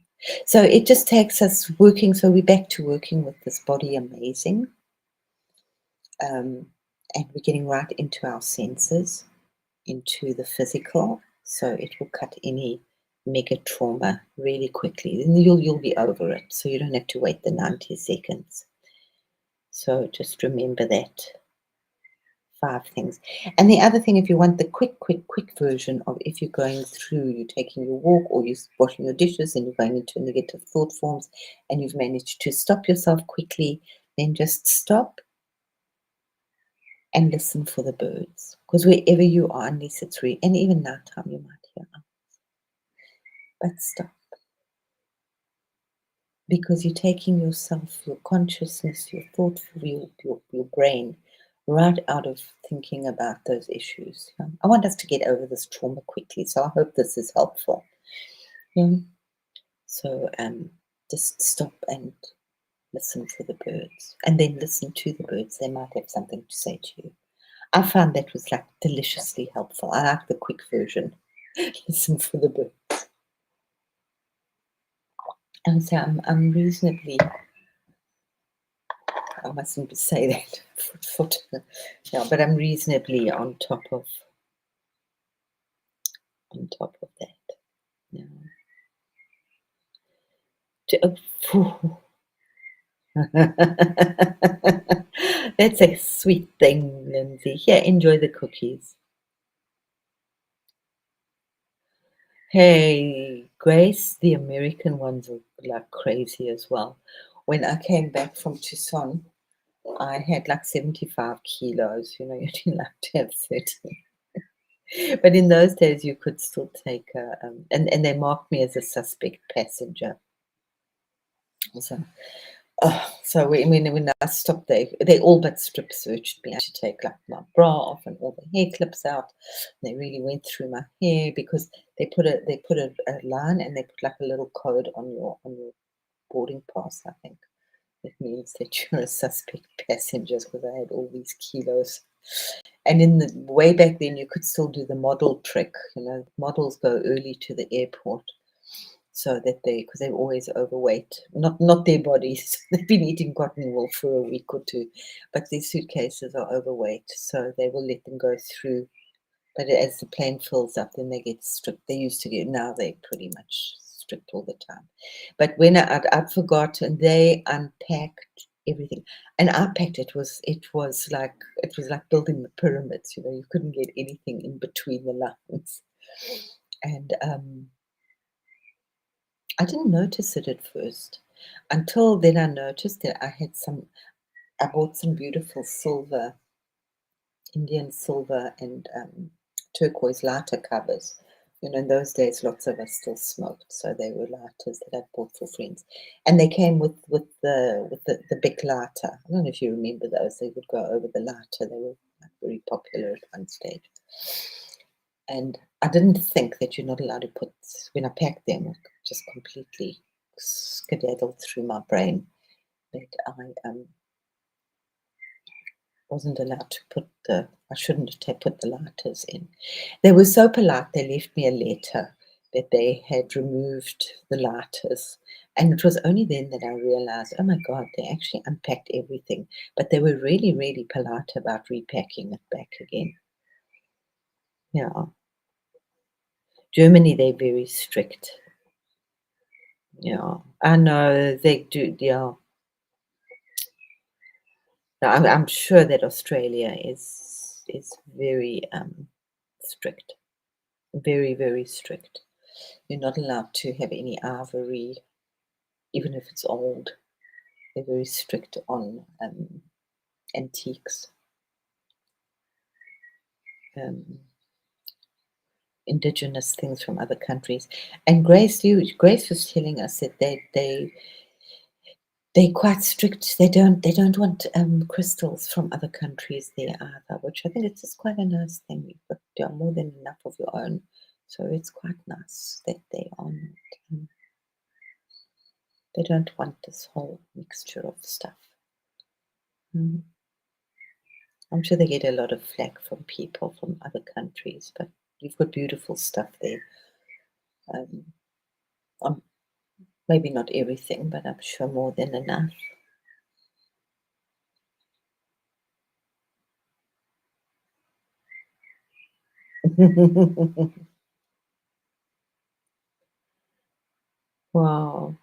So it just takes us working. So we're back to working with this body amazing. And we're getting right into our senses, into the physical. So it will cut any mega trauma really quickly. And you'll be over it. So you don't have to wait the 90 seconds. So just remember that 5 things. And the other thing, if you want the quick version of, if you're going through, you're taking your walk or you're washing your dishes and you're going into negative thought forms and you've managed to stop yourself quickly, then just stop and listen for the birds. Because wherever you are, unless it's and even nighttime, you might hear owls. But stop. Because you're taking yourself, your consciousness, your thought, your brain, right out of thinking about those issues. I want us to get over this trauma quickly, so I hope this is helpful. So just stop and listen for the birds, and then listen to the birds. They might have something to say to you. I found that was like deliciously helpful. I like the quick version. Listen for the birds. And so I'm reasonably, I mustn't say that, yeah, but I'm reasonably on top of that. Yeah. That's a sweet thing, Lindsay. Here, enjoy the cookies. Hey, Grace, the American ones are like crazy as well. When I came back from Tucson, I had like 75 kilos. You didn't like to have 30. But in those days, you could still take and they marked me as a suspect passenger. So when I stopped, they all but strip searched me. I had to take like my bra off and all the hair clips out. And they really went through my hair because they put a line and they put like a little code on your boarding pass. I think it means that you're a suspect passenger because I had all these kilos. And in the way back then, you could still do the model trick. Models go early to the airport so that because they're always overweight, not their bodies. They've been eating cotton wool for a week or two, but their suitcases are overweight, so they will let them go through. But as the plane fills up, then they get stripped. They used to get, now they're pretty much stripped all the time. But when I'd forgotten, they unpacked everything, and I packed it was like building the pyramids. You couldn't get anything in between the lines, and I didn't notice it at first. Until then, I noticed that I bought some beautiful silver, Indian silver and turquoise lighter covers. In those days, lots of us still smoked, so they were lighters that I bought for friends, and they came with the big lighter. I don't know if you remember those. They would go over the lighter. They were very popular at one stage. And I didn't think that you're not allowed to put, when I packed them, it just completely skedaddled through my brain that I wasn't allowed to put I shouldn't have put the lighters in. They were so polite, they left me a letter that they had removed the lighters. And it was only then that I realized, oh my God, they actually unpacked everything. But they were really, really polite about repacking it back again. Yeah. Germany, they're very strict. Yeah. I know they do. Yeah. I'm sure that Australia is very strict. Very, very strict. You're not allowed to have any ivory, even if it's old. They're very strict on antiques, um, indigenous things from other countries. And Grace was telling us that they're quite strict. They don't want crystals from other countries there either, which I think it's just quite a nice thing. You've got more than enough of your own, so it's quite nice that they are not. They don't want this whole mixture of stuff. Mm. I'm sure they get a lot of flack from people from other countries, but you've got beautiful stuff there. Um, on maybe not everything, but I'm sure more than enough. Wow.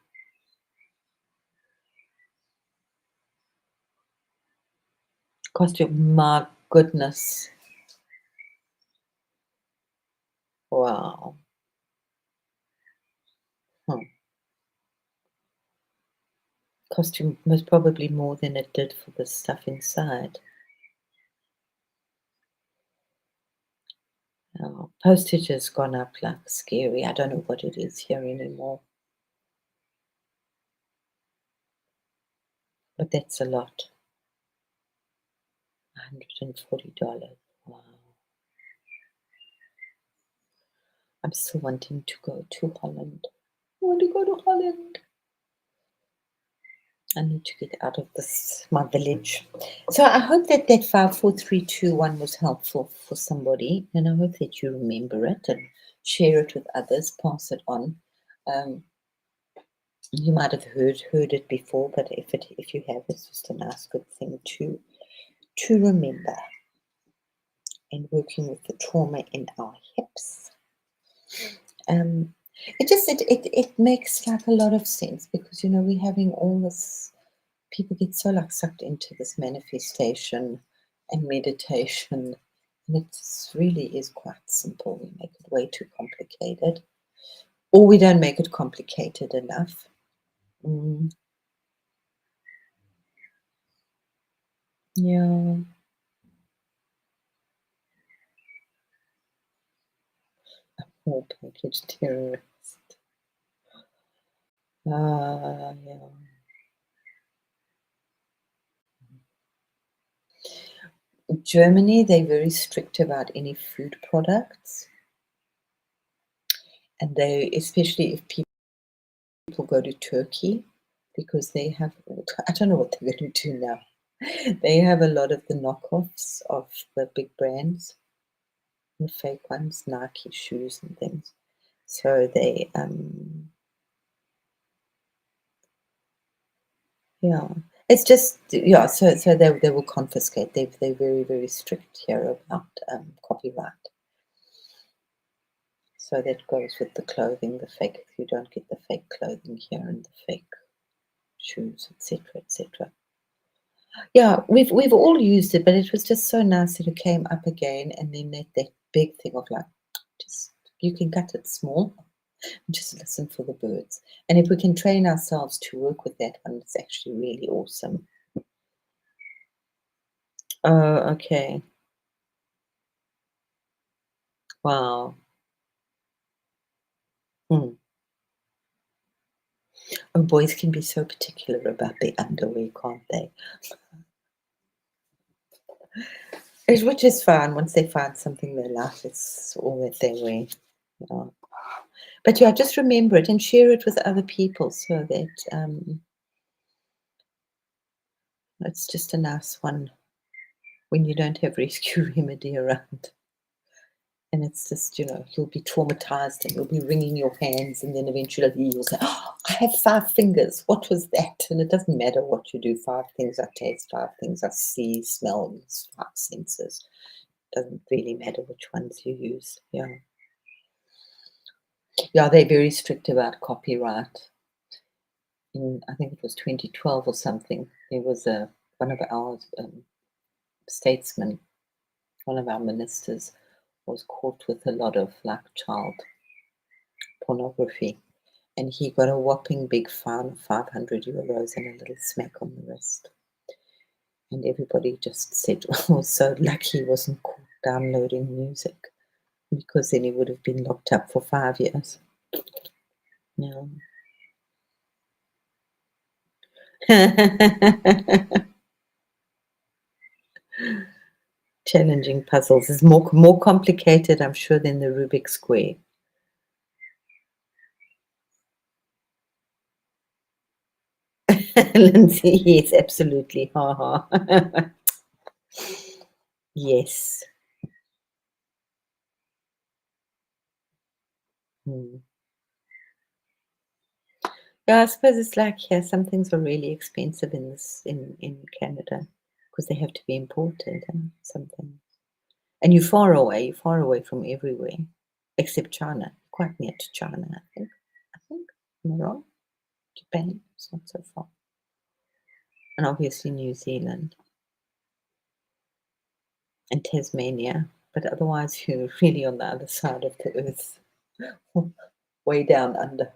Costume, my goodness. Wow. Hmm. Costume most probably more than it did for the stuff inside. Oh, postage has gone up like scary. I don't know what it is here anymore, but that's a lot. $140. Wow. I'm still wanting to go to Holland. I want to go to Holland. I need to get out of this my village. So I hope that that 54321 was helpful for somebody, and I hope that you remember it and share it with others, pass it on. Um, you might have heard it before, but if you have, it's just a nice good thing to remember. And working with the trauma in our hips. Um, it makes like a lot of sense because we're having all this. People get so like sucked into this manifestation and meditation, and it really is quite simple. We make it way too complicated, or we don't make it complicated enough. Mm, yeah, more package terrorist. Yeah. Germany, they're very strict about any food products, and they, especially if people go to Turkey, because they have, I don't know what they're going to do now. They have a lot of the knockoffs of the big brands, the fake ones, Nike shoes and things. So yeah, it's just, yeah. So they will confiscate. They're very, very strict here about copyright. So that goes with the clothing, the fake. You don't get the fake clothing here and the fake shoes, etc., etc. Yeah, we've all used it, but it was just so nice that it came up again, and then that big thing of like, just you can cut it small, just listen for the birds, and if we can train ourselves to work with that one, it's actually really awesome. Oh, okay. Wow. Hmm. Oh, boys can be so particular about their underwear, can't they? which is fine. Once they find something they like, it's all that they wear. Yeah. But yeah, just remember it and share it with other people so that it's just a nice one when you don't have rescue remedy around. And it's just, you'll be traumatized and you'll be wringing your hands, and then eventually you'll say, "Oh, I have 5 fingers. What was that?" And it doesn't matter what you do. 5 things I taste, 5 things I see, smell, it's 5 senses. Doesn't really matter which ones you use. Yeah. Yeah, they're very strict about copyright. I think it was 2012 or something, there was one of our statesmen, one of our ministers, was caught with a lot of like child pornography, and he got a whopping big fine of €500 and a little smack on the wrist. And everybody just said, "Oh, so lucky he wasn't caught downloading music, because then he would have been locked up for 5 years." Yeah. Challenging puzzles is more complicated, I'm sure, than the Rubik's Square. Lindsay, yes, absolutely. Ha ha. Yes. Hmm. Yeah, I suppose it's like here, some things are really expensive in Canada because they have to be imported and something. And you're far away from everywhere except China, quite near to China, I think. Am I wrong? Japan, it's not so far. And obviously New Zealand and Tasmania, but otherwise you're really on the other side of the earth, way down under.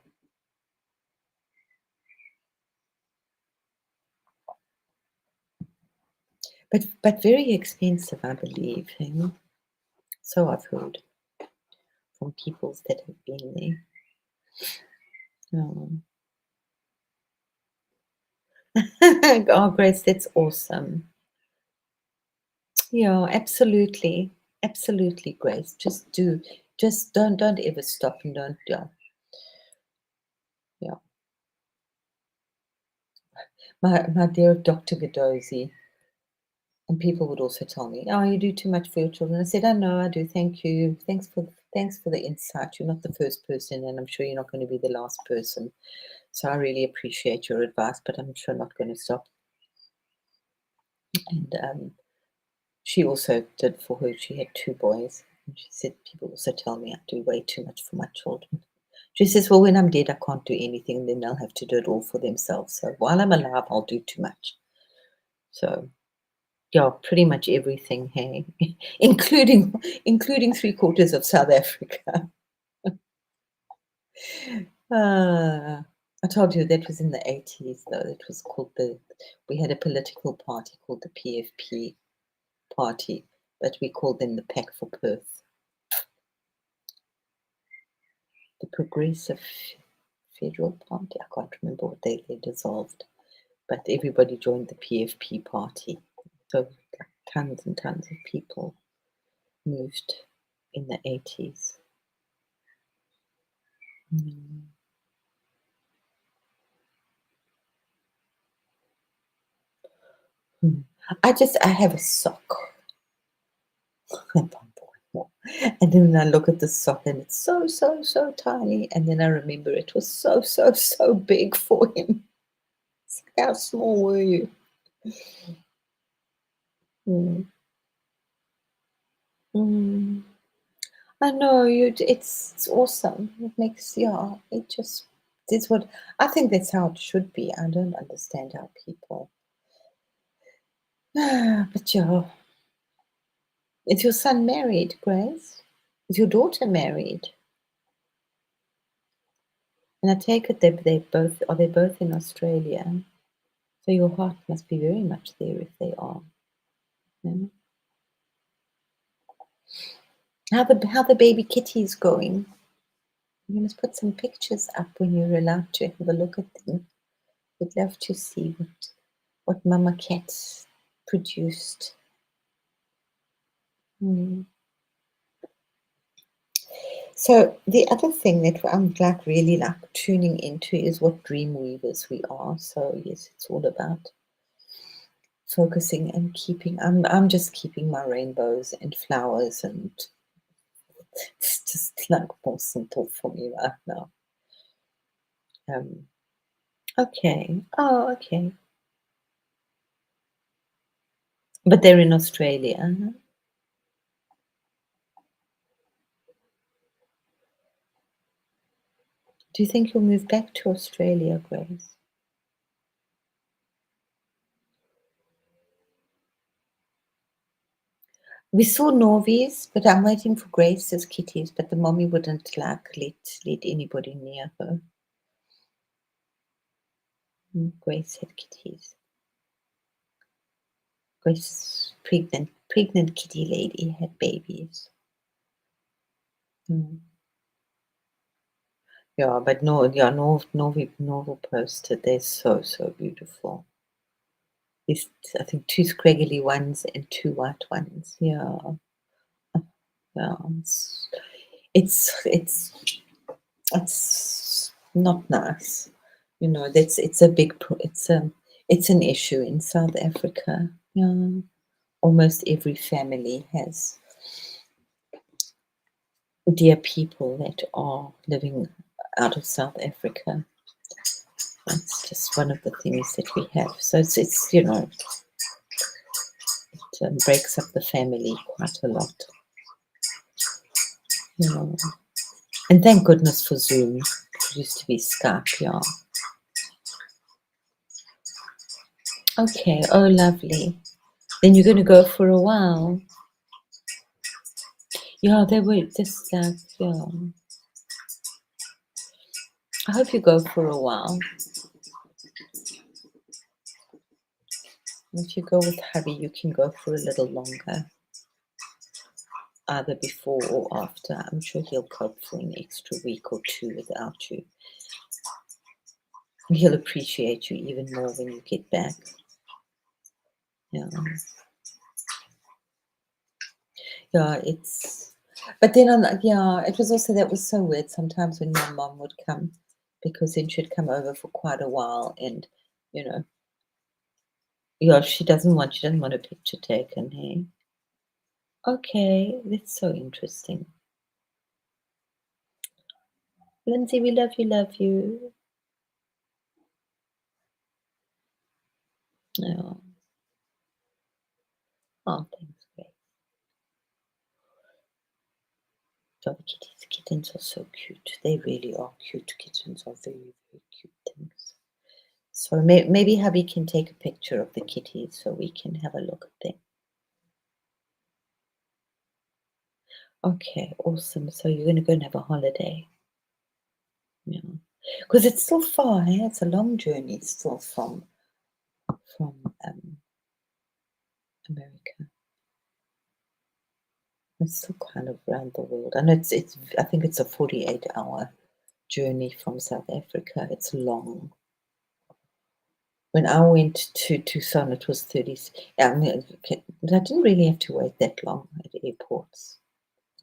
But very expensive, I believe. So I've heard from people that have been there. Oh. Oh, Grace, that's awesome. Yeah, absolutely. Absolutely, Grace. Just don't ever stop and don't, yeah. Yeah. My dear Dr. Gadozi, and people would also tell me, "Oh, you do too much for your children." I said, "I know, I do. Thank you. Thanks for the insight. You're not the first person, and I'm sure you're not going to be the last person. So I really appreciate your advice, but I'm sure not going to stop." And she also did for her. She had 2 boys, and she said, "People also tell me I do way too much for my children." She says, "Well, when I'm dead, I can't do anything, and then they'll have to do it all for themselves. So while I'm alive, I'll do too much." So yeah, pretty much everything, hey, including 3/4 of South Africa. I told you that was in the 80s, though. It was called we had a political party called the PFP party, but we called them the Pack for Perth, the Progressive Federal Party. I can't remember what they dissolved, but everybody joined the PFP party. So tons and tons of people moved in the 80s. Mm. Hmm. I have a sock. And then when I look at the sock and it's so, so, so tiny, and then I remember it was so, so, so big for him. It's like, how small were you? Mm. Mm. I know it's awesome. It makes, yeah, it just, it's what I think that's how it should be. I don't understand how people, but yeah. Is your son married, Grace? Is your daughter married? And I take it they both in Australia? So your heart must be very much there if they are. Yeah. How the baby kitty is going? You must put some pictures up when you're allowed to have a look at them. We'd love to see what Mama Cat produced. Mm. So the other thing that I'm like really like tuning into is what dream weavers we are. So yes, it's all about focusing and keeping. I'm just keeping my rainbows and flowers, and it's just like more simple for me right now. Um, okay. Oh, okay. But they're in Australia. Uh-huh. Do you think you'll move back to Australia, Grace? We saw Norvies, but I'm waiting for Grace's kitties, but the mommy wouldn't like let anybody near her. Grace had kitties. Grace, pregnant kitty lady, had babies. Mm. Yeah, but no, yeah, Novi posted. They're so beautiful. These, I think, two scraggly ones and two white ones. Yeah, yeah. It's it's not nice. You know, that's it's a big it's an issue in South Africa. Yeah, almost every family has dear people that are living out of South Africa. That's just one of the things that we have. So it's you know, it breaks up the family quite a lot. You know. And thank goodness for Zoom. It used to be Skype, yeah. Okay, oh lovely. Then you're gonna go for a while. Yeah, they were just like, yeah. I hope you go for a while. If you go with hubby, you can go for a little longer, either before or after. I'm sure he'll cope for an extra week or two without you. He'll appreciate you even more when you get back. Yeah. Yeah, it's but then yeah, it was also that was so weird sometimes when my mom would come because then she'd come over for quite a while and you know, yeah, she doesn't want a picture taken, hey. Okay, that's so interesting. Lindsay, we love you, love you. Yeah. Oh, thanks, great. So the kittens are so cute. They really are cute. Kittens are very cute things. So maybe hubby can take a picture of the kitties so we can have a look at them. Okay, awesome. So you're gonna go and have a holiday. Yeah. Because it's still far, hey? It's a long journey still from America. It's still kind of around the world. And it's I think it's a 48-hour journey from South Africa. It's long. When I went to Tucson, it was 30. I mean, I didn't really have to wait that long at airports.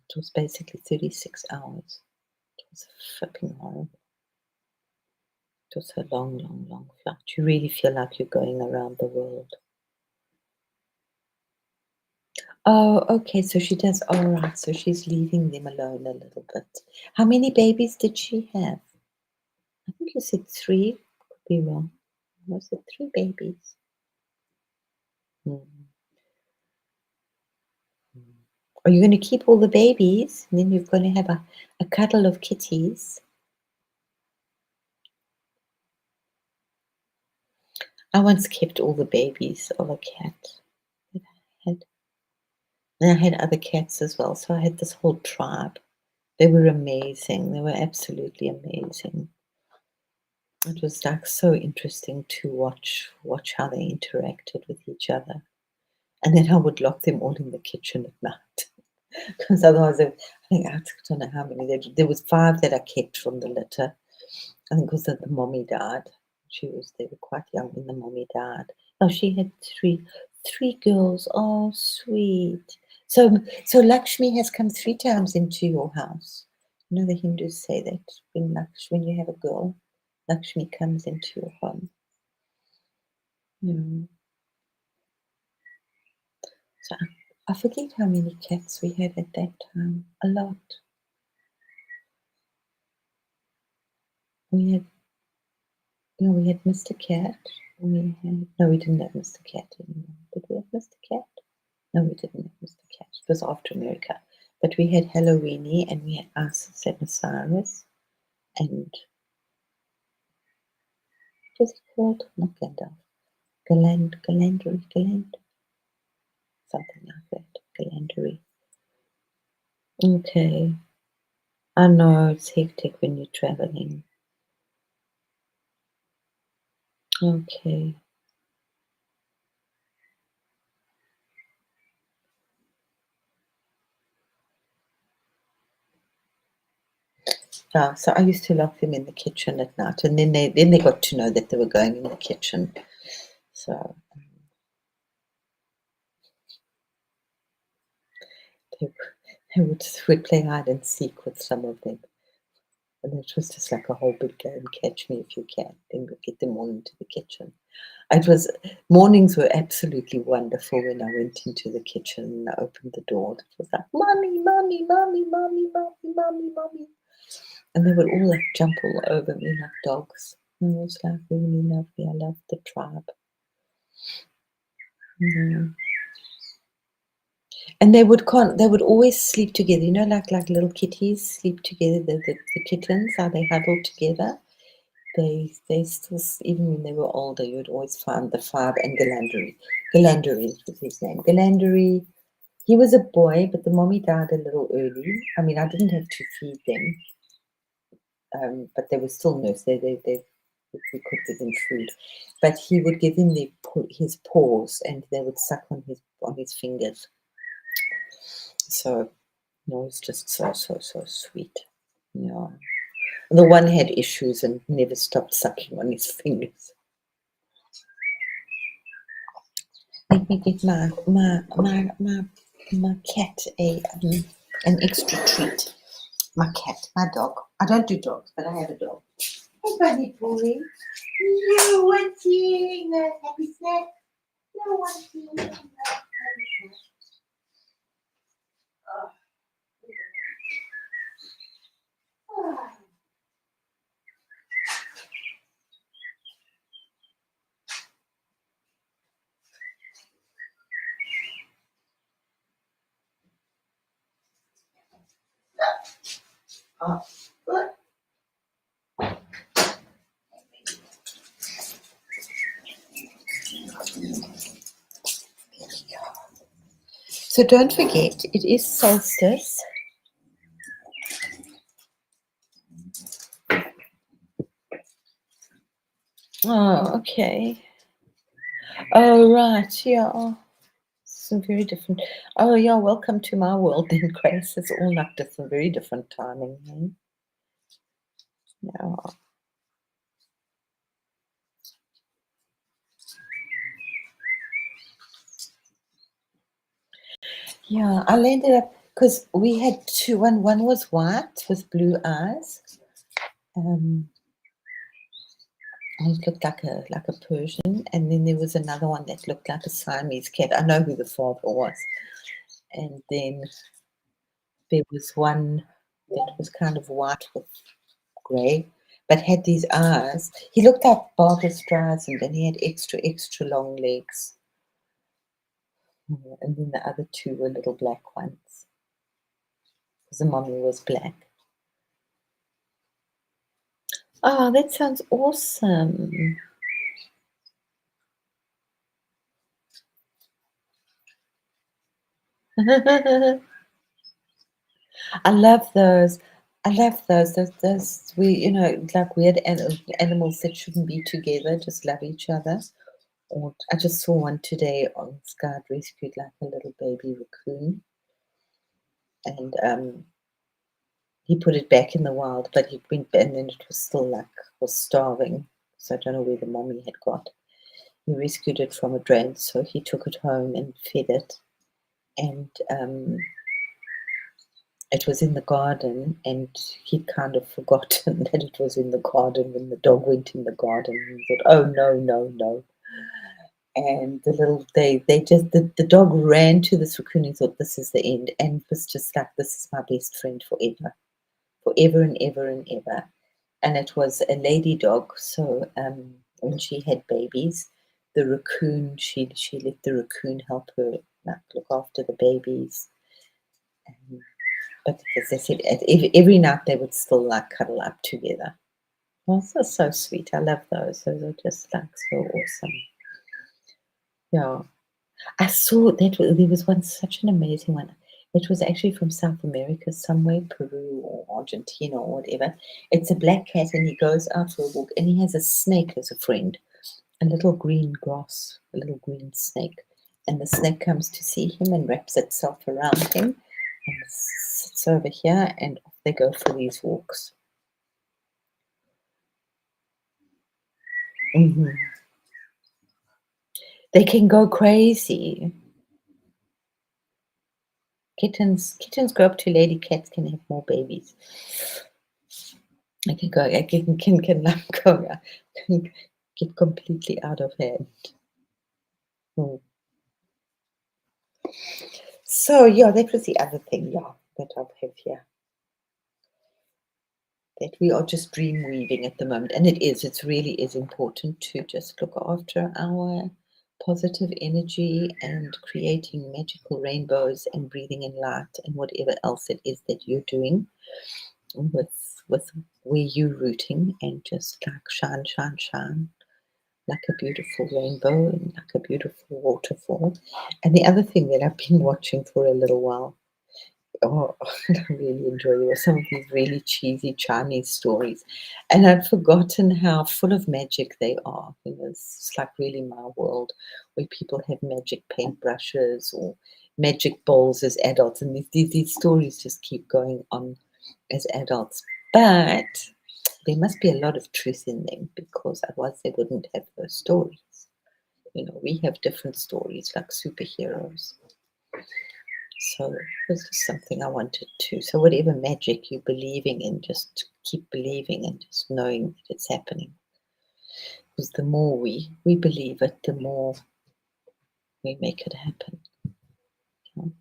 It was basically 36 hours. It was flipping horrible. It was a long flight. You really feel like you're going around the world. Oh, okay. So she does. All right. So she's leaving them alone a little bit. How many babies did she have? I think you said three. Could be wrong. Was it three babies? Hmm. Are you going to keep all the babies and then you're going to have a cuddle of kitties? I once kept all the babies of a cat that I had. And I had other cats as well. So I had this whole tribe. They were amazing. They were absolutely amazing. It was like so interesting to watch how they interacted with each other. And then I would lock them all in the kitchen at night because otherwise, I think I don't know how many. There was five that I kept from the litter. I think because the mommy died. They were quite young when the mommy died. Oh, she had three girls. Oh, sweet. So Lakshmi has come 3 times into your house. You know the Hindus say that when you have a girl, Lakshmi comes into your home. Yeah. So I forget how many cats we had at that time. A lot. We had, we had Mr. Cat. No, we didn't have Mr. Cat anymore. Did we have Mr. Cat? No, we didn't have Mr. Cat. It was after America. But we had Halloweeny and we had Isis and Osiris and what was it called? Not Gandalf. Galand, something like that. Galandry. Okay. I know it's hectic when you're traveling. Okay. Yeah, so I used to lock them in the kitchen at night, and then they got to know that they were going in the kitchen. So they, would play hide and seek with some of them. And it was just like a whole big game, catch me if you can. Then we'd get them all into the kitchen. Mornings were absolutely wonderful when I went into the kitchen and I opened the door. It was like, mommy, mommy, mommy, mommy, mommy, mommy, mommy. And they would all like jump all over me like dogs. And it was like really lovely. I loved the tribe. Yeah. And they would always sleep together, like little kitties sleep together, the kittens, how they huddle together. They still, even when they were older, you would always find the five and Galandry. Galandry was his name. Galandry, he was a boy, but the mommy died a little early. I mean, I didn't have to feed them, but they were still nursed. We could give them food, but he would give them his paws, and they would suck on his fingers. So it was just so sweet. Yeah. The one had issues and never stopped sucking on his fingers. Let me get my cat an extra treat. My cat, my dog. I don't do dogs, but I have a dog. Hey, bunny boy. You wanting a happy snack? You wanting a happy snack? Oh. Oh. What? So don't forget, it is solstice. Oh, okay. Oh, right, yeah. Some very different. Oh, yeah, welcome to my world then, Grace. It's all like different, very different timing. Eh? Yeah. Yeah, I landed up because we had two. One was white with blue eyes. It looked like a Persian, and then there was another one that looked like a Siamese cat. I know who the father was, and then there was one that was kind of white with grey, but had these eyes. He looked like Barbra Streisand, and he had extra long legs. And then the other two were little black ones, because the mommy was black. Oh, that sounds awesome. I love those. I love those. Those like weird animals that shouldn't be together, just love each other. Or I just saw one today on Sky rescued like a little baby raccoon, and he put it back in the wild, but he went and then it was still was starving. So I don't know where the mommy had got. He rescued it from a drain, so he took it home and fed it. and it was in the garden, and he'd kind of forgotten that it was in the garden when the dog went in the garden. And he thought, "Oh no, no, no!" And the dog ran to this raccoon. He thought, "This is the end," and was just like, "This is my best friend forever, forever and ever and ever." And it was a lady dog, so when she had babies, the raccoon she let the raccoon help her like look after the babies. But as I said, every night they would still like cuddle up together. Also, so sweet. I love those. Those are just like so awesome. Yeah, I saw that there was one such an amazing one. It was actually from South America, somewhere, Peru or Argentina or whatever. It's a black cat, and he goes out for a walk, and he has a snake as a friend, a little green grass, a little green snake. And the snake comes to see him and wraps itself around him and sits over here, and off they go for these walks. Hmm. They can go crazy. Kittens grow up to lady cats, can have more babies. I can go. I can like go. Can get completely out of hand. Hmm. So yeah, that was the other thing. Yeah, that I have here. That we are just dream weaving at the moment, and it is. It really is important to just look after our positive energy and creating magical rainbows and breathing in light and whatever else it is that you're doing with where you're rooting, and just like shine, shine, shine like a beautiful rainbow and like a beautiful waterfall. And the other thing that I've been watching for a little while, oh, I really enjoy it, was some of these really cheesy Chinese stories. And I'd forgotten how full of magic they are. You know, it's like really my world, where people have magic paintbrushes or magic bowls as adults. And these stories just keep going on as adults. But there must be a lot of truth in them, because otherwise they wouldn't have those stories. You know, we have different stories like superheroes. So this is something I wanted to. So whatever magic you're believing in, just keep believing and just knowing that it's happening. Because the more we believe it, the more we make it happen. You know?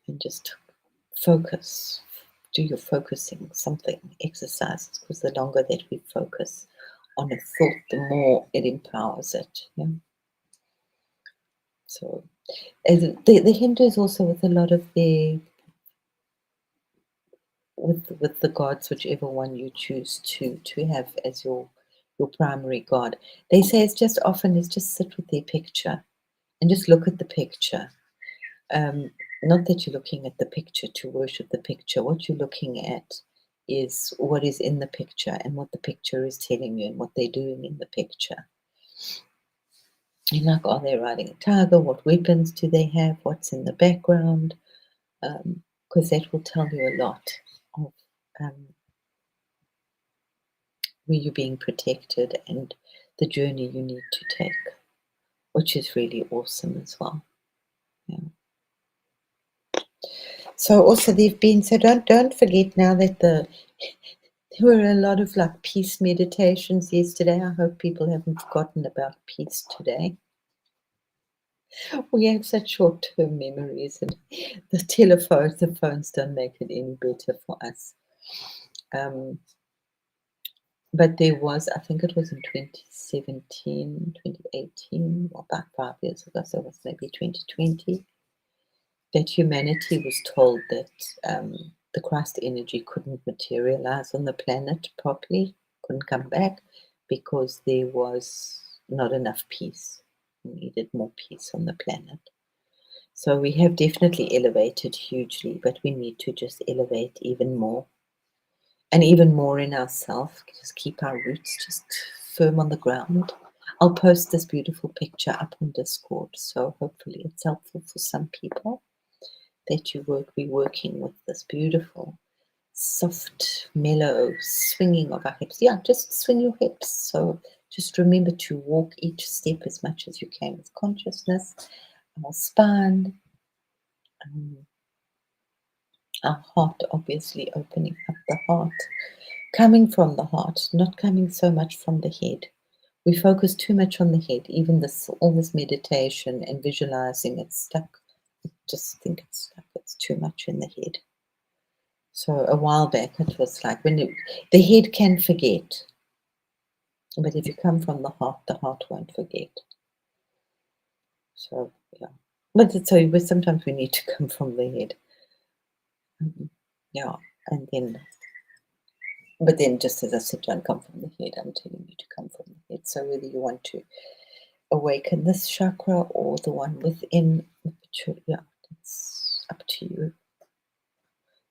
And just focus. Do your focusing, something, exercises, because the longer that we focus on a thought, the more it empowers it. Yeah. So the Hindus also, with a lot of their with the gods, whichever one you choose to have as your primary god, they say it's just often is just sit with their picture and just look at the picture. Um, Not that you're looking at the picture to worship the picture. What you're looking at is what is in the picture and what the picture is telling you and what they're doing in the picture. And like, are they riding a tiger? What weapons do they have? What's in the background? Because that will tell you a lot of where you're being protected and the journey you need to take, which is really awesome as well. Yeah. So also they've been, so don't forget now that there were a lot of like peace meditations yesterday. I hope people haven't forgotten about peace today. We have such short-term memories, and the phones don't make it any better for us. But there was, I think it was in 2017, 2018, or about 5 years ago, so it was maybe 2020, that humanity was told that the Christ energy couldn't materialize on the planet properly, couldn't come back, because there was not enough peace. We needed more peace on the planet. So we have definitely elevated hugely, but we need to just elevate even more. And even more in ourselves, just keep our roots just firm on the ground. I'll post this beautiful picture up on Discord, so hopefully it's helpful for some people that be working with this beautiful, soft, mellow swinging of our hips. Yeah, just swing your hips. So just remember to walk each step as much as you can with consciousness. our spine, um, our heart, obviously opening up the heart, coming from the heart, not coming so much from the head. We focus too much on the head, even this all this meditation and visualizing, it's stuck. I just think it's stuck, it's too much in the head. So a while back it was like the head can forget, but if you come from the heart won't forget. So yeah. But sometimes we need to come from the head. Yeah. And then but then just as I said, don't come from the head, I'm telling you to come from the head. So whether you want to awaken this chakra or the one within, yeah, it's up to you.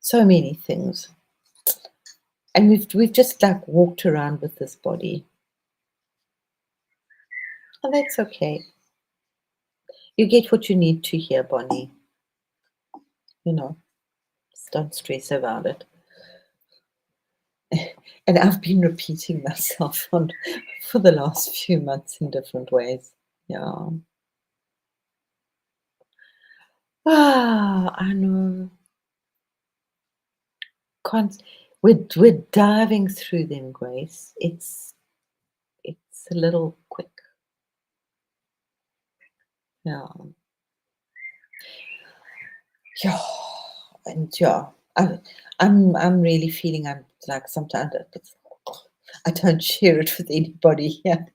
So many things. And we've just like walked around with this body. And that's okay. You get what you need to hear, Bonnie. You know, just don't stress about it. And I've been repeating myself for the last few months in different ways. Yeah. I know. We're diving through them, Grace. It's a little quick. Yeah. Yeah. And yeah, I'm really feeling I'm like sometimes I don't share it with anybody here.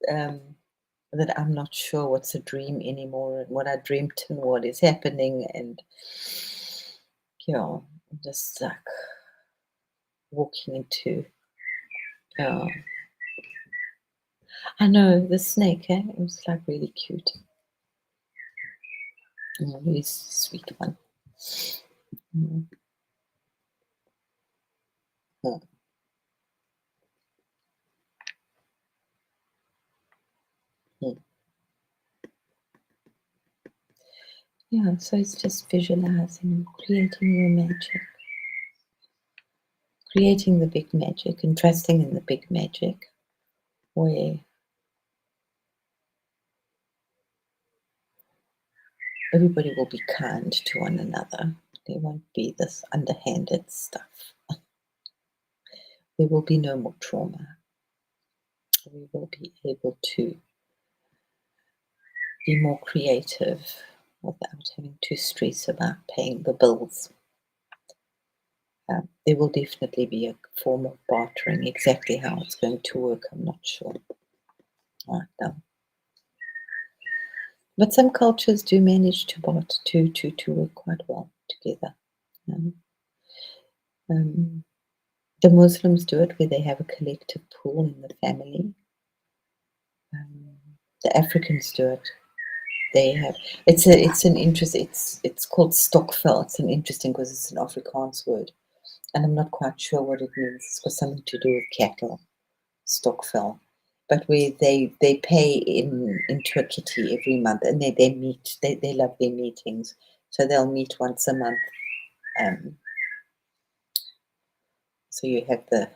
That I'm not sure what's a dream anymore and what I dreamt and what is happening, and I'm just like walking into I know the snake, it was like really cute. Really sweet one. Mm. Mm. Mm. Yeah, so it's just visualizing, creating your magic, creating the big magic and trusting in the big magic where everybody will be kind to one another. There won't be this underhanded stuff. There will be no more trauma. We will be able to be more creative without having to stress about paying the bills. There will definitely be a form of bartering. Exactly how it's going to work, I'm not sure right now. But some cultures do manage to to work quite well together. Um, the Muslims do it where they have a collective pool in the family. Um, the Africans do it. They have it's an interest. It's called stokvel. It's an interesting because it's an Afrikaans word, and I'm not quite sure what it means. It's got something to do with cattle, stokvel. But where they pay into a kitty every month, and they meet. They love their meetings, so they'll meet once a month. Um, so you have the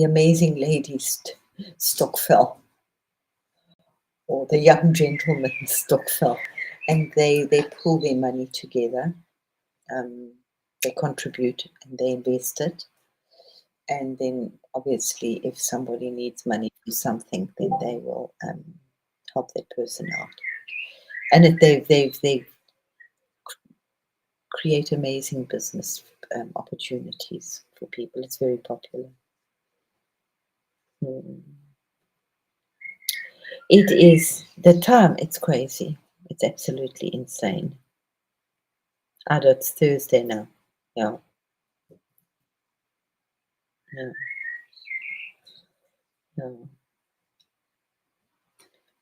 amazing ladies stokvel, or the young gentleman stokvel, and they pool their money together. They contribute and they invest it, and then obviously if somebody needs money for something, then they will help that person out. And they create amazing business opportunities for people. It's very popular. Mm. It is the time. It's crazy. It's absolutely insane. I know it's Thursday now. Yeah. No. No.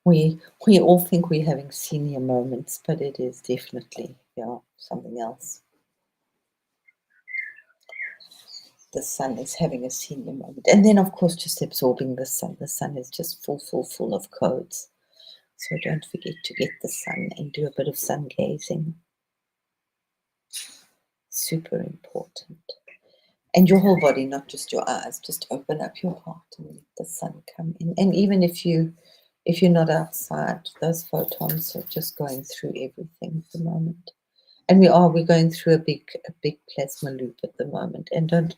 We all think we're having senior moments, but it is definitely something else. The sun is having a senior moment, and then of course just absorbing the sun. The sun is just full of codes. So don't forget to get the sun and do a bit of sun gazing. Super important. And your whole body, not just your eyes. Just open up your heart and let the sun come in. And even if you If you're not outside, those photons are just going through everything at the moment. And we're going through a big plasma loop at the moment. And did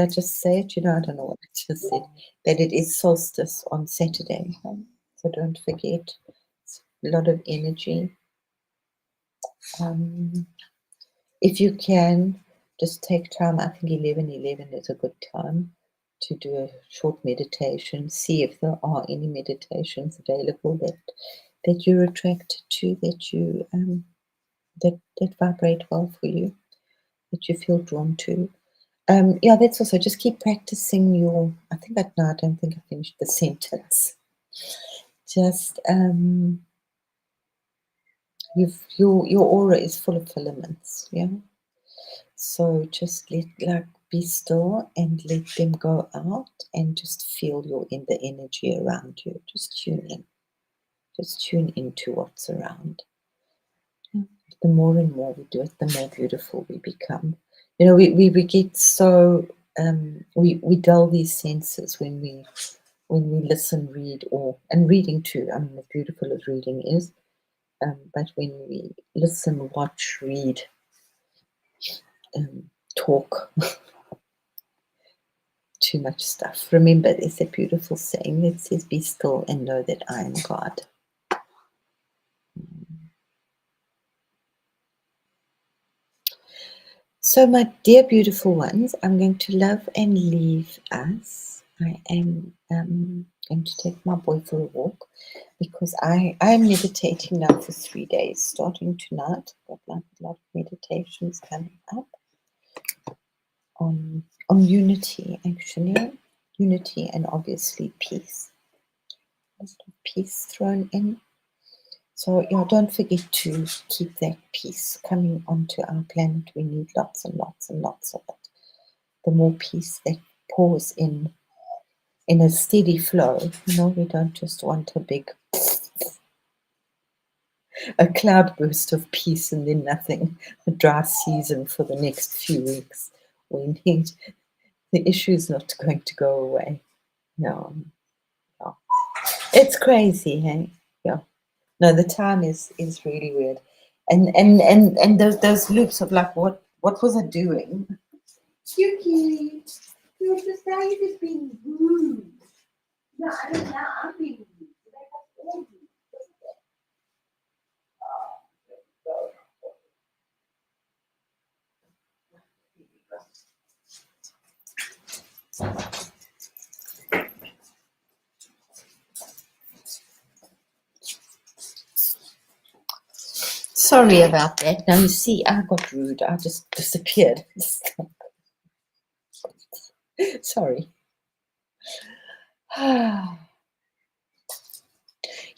I just say it? I don't know what I just said. That it is solstice on Saturday. So don't forget. It's a lot of energy. If you can, just take time. I think 11:11 is a good time to do a short meditation. See if there are any meditations available that you're attracted to, that you that vibrate well for you, that you feel drawn to. Yeah, that's also just keep practicing your. I think that no, I don't think I finished the sentence. Just your aura is full of filaments, yeah. So just be still and let them go out, and just feel in the energy around you. Just tune in. Just tune into what's around. Yeah. The more and more we do it, the more beautiful we become. We get so we dull these senses when we listen, read, and reading too. I mean, as beautiful as reading is, but when we listen, watch, read, talk too much stuff. Remember, there's a beautiful saying that says, "Be still and know that I am God." So, my dear beautiful ones, I'm going to love and leave us. I am going to take my boy for a walk because I am meditating now for 3 days, starting tonight. Got a lot of meditations coming up on unity, actually, unity and obviously peace. There's peace thrown in. So yeah, don't forget to keep that peace coming onto our planet. We need lots and lots and lots of it. The more peace that pours in a steady flow. We don't just want a cloudburst of peace and then nothing, a dry season for the next few weeks. We need, the issue is not going to go away. No. It's crazy, hey? Yeah. No, the time is really weird. And those loops of like, what was I doing? Yuki, you're just now you're just being rude. No, I don't know. I'm being rude. That's all you. Sorry about that. Now you see, I got rude. I just disappeared. Sorry.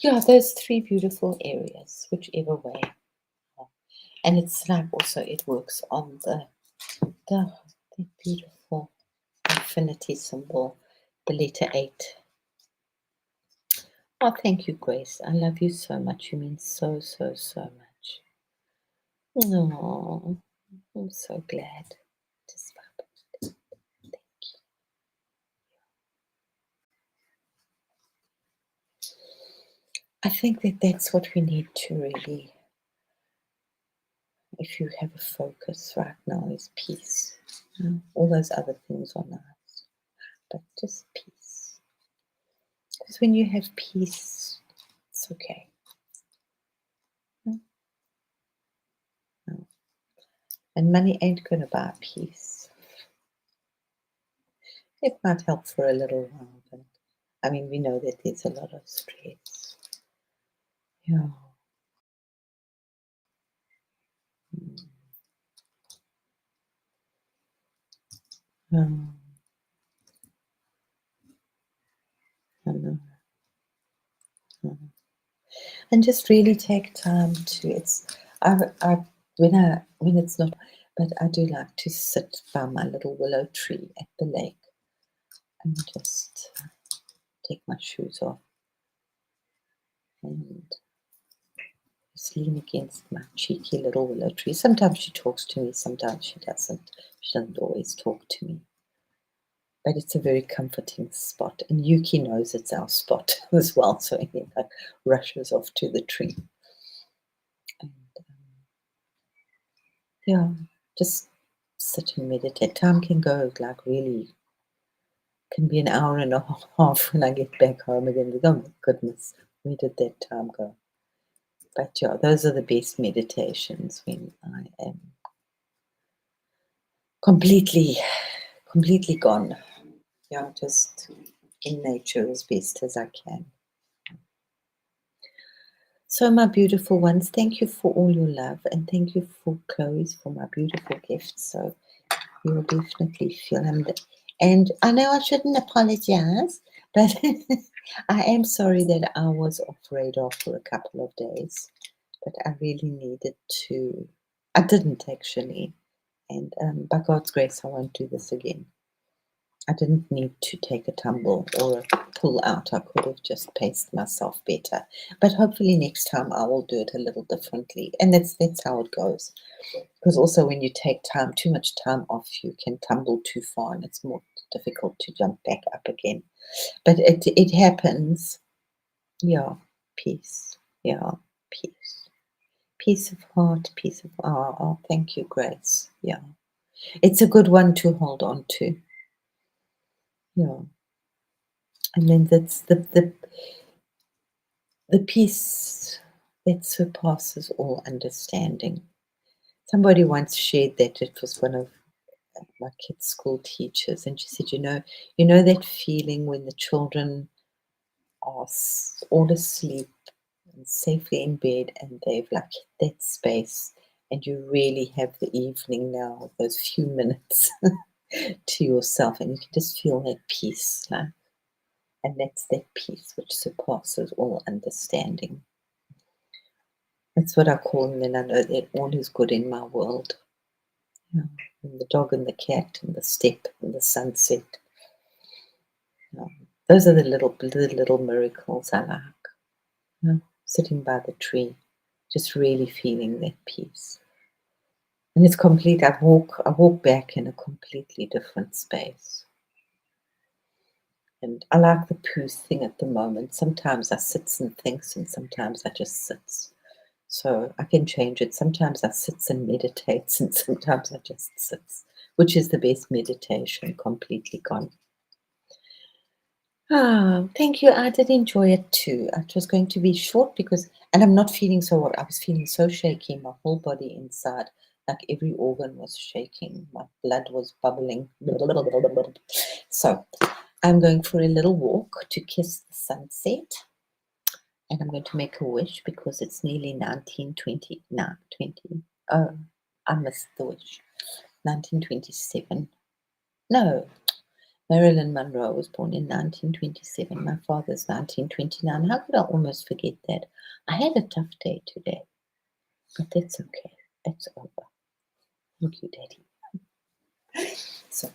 Yeah, those 3 beautiful areas, whichever way. And it's like also it works on the beautiful infinity symbol, the letter 8. Oh, thank you, Grace. I love you so much. You mean so, so, so much. Oh, I'm so glad. Just thank you. I think that's what we need to really, if you have a focus right now, is peace. All those other things are nice, but just peace. Because when you have peace, it's okay. No. And money ain't going to buy peace. It might help for a little while, but I mean, we know that there's a lot of stress. Yeah. I know. And just really take time to. When it's not, but I do like to sit by my little willow tree at the lake and just take my shoes off and just lean against my cheeky little willow tree. Sometimes she talks to me, sometimes she doesn't. She doesn't always talk to me. but it's a very comforting spot. And Yuki knows it's our spot as well, so he like rushes off to the tree. And yeah, just sit and meditate. Time can go like really, can be an hour and a half when I get back home again. Oh my goodness, where did that time go? But yeah, those are the best meditations when I am completely gone. Yeah, just in nature as best as I can. So, my beautiful ones, thank you for all your love, and thank you for Chloe's for my beautiful gifts. So you will definitely feel them. And I know I shouldn't apologize, but I am sorry that I was off radar for a couple of days. But I really needed to. I didn't actually, and by God's grace, I won't do this again. I didn't need to take a tumble or a pull out. I could have just paced myself better. But hopefully next time I will do it a little differently. And that's how it goes. Because also when you take too much time off, you can tumble too far and it's more difficult to jump back up again. But it happens. Yeah, peace. Yeah, peace. Peace of heart, peace of oh, thank you, Grace. Yeah. It's a good one to hold on to. Yeah. And then that's the peace that surpasses all understanding. Somebody once shared that it was one of my kids' school teachers, and she said, you know that feeling when the children are all asleep and safely in bed, and they've like hit that space, and you really have the evening now, those few minutes to yourself, and you can just feel that peace, like, and that's that peace which surpasses all understanding. That's what I call, and then I know that all is good in my world. Yeah. And the dog and the cat and the step and the sunset. Yeah. Those are the little miracles I like. Yeah. Sitting by the tree, just really feeling that peace. And it's complete. I walk back in a completely different space. And I like the poo thing at the moment. Sometimes I sits and thinks, and sometimes I just sits. So I can change it. Sometimes I sits and meditates, and sometimes I just sits, which is the best meditation, completely gone. Thank you. I did enjoy it too. It was going to be short and I'm not feeling so well. I was feeling so shaky, my whole body inside, like every organ was shaking. My blood was bubbling. So I'm going for a little walk to kiss the sunset. And I'm going to make a wish because it's nearly 1920. No, 20. Oh, I missed the wish. 1927. No, Marilyn Monroe was born in 1927. My father's 1929. How could I almost forget that? I had a tough day today, but that's okay. It's over. Thank you, Daddy. So,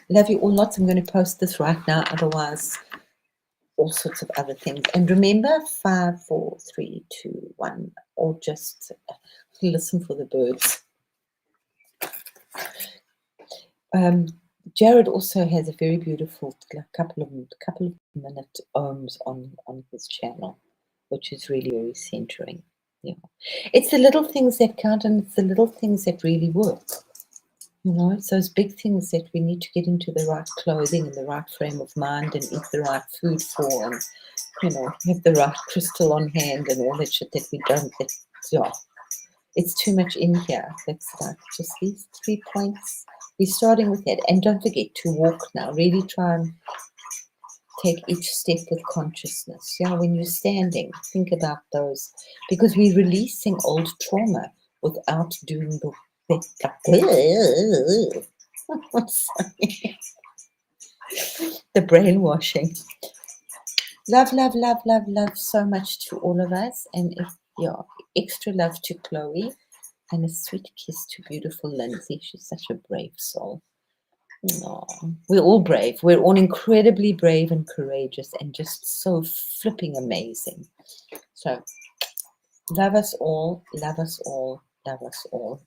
love you all lots. I'm going to post this right now. Otherwise, all sorts of other things. And remember, 5, 4, 3, 2, 1, or just listen for the birds. Jared also has a very beautiful couple of minute ohms on his channel, which is really very centering. Yeah, it's the little things that count, and it's the little things that really work. It's those big things that we need to get into the right clothing and the right frame of mind and eat the right food for, and have the right crystal on hand and all that shit that we don't. It's too much in here. That's like just these 3 points. We're starting with that. And don't forget to walk now. Really try and take each step with consciousness. Yeah, when you're standing, think about those. Because we're releasing old trauma without doing the the brainwashing. Love, love, love, love, love so much to all of us. And extra love to Chloe. And a sweet kiss to beautiful Lindsay. She's such a brave soul. Oh, we're all brave. We're all incredibly brave and courageous and just so flipping amazing. So, love us all, love us all, love us all.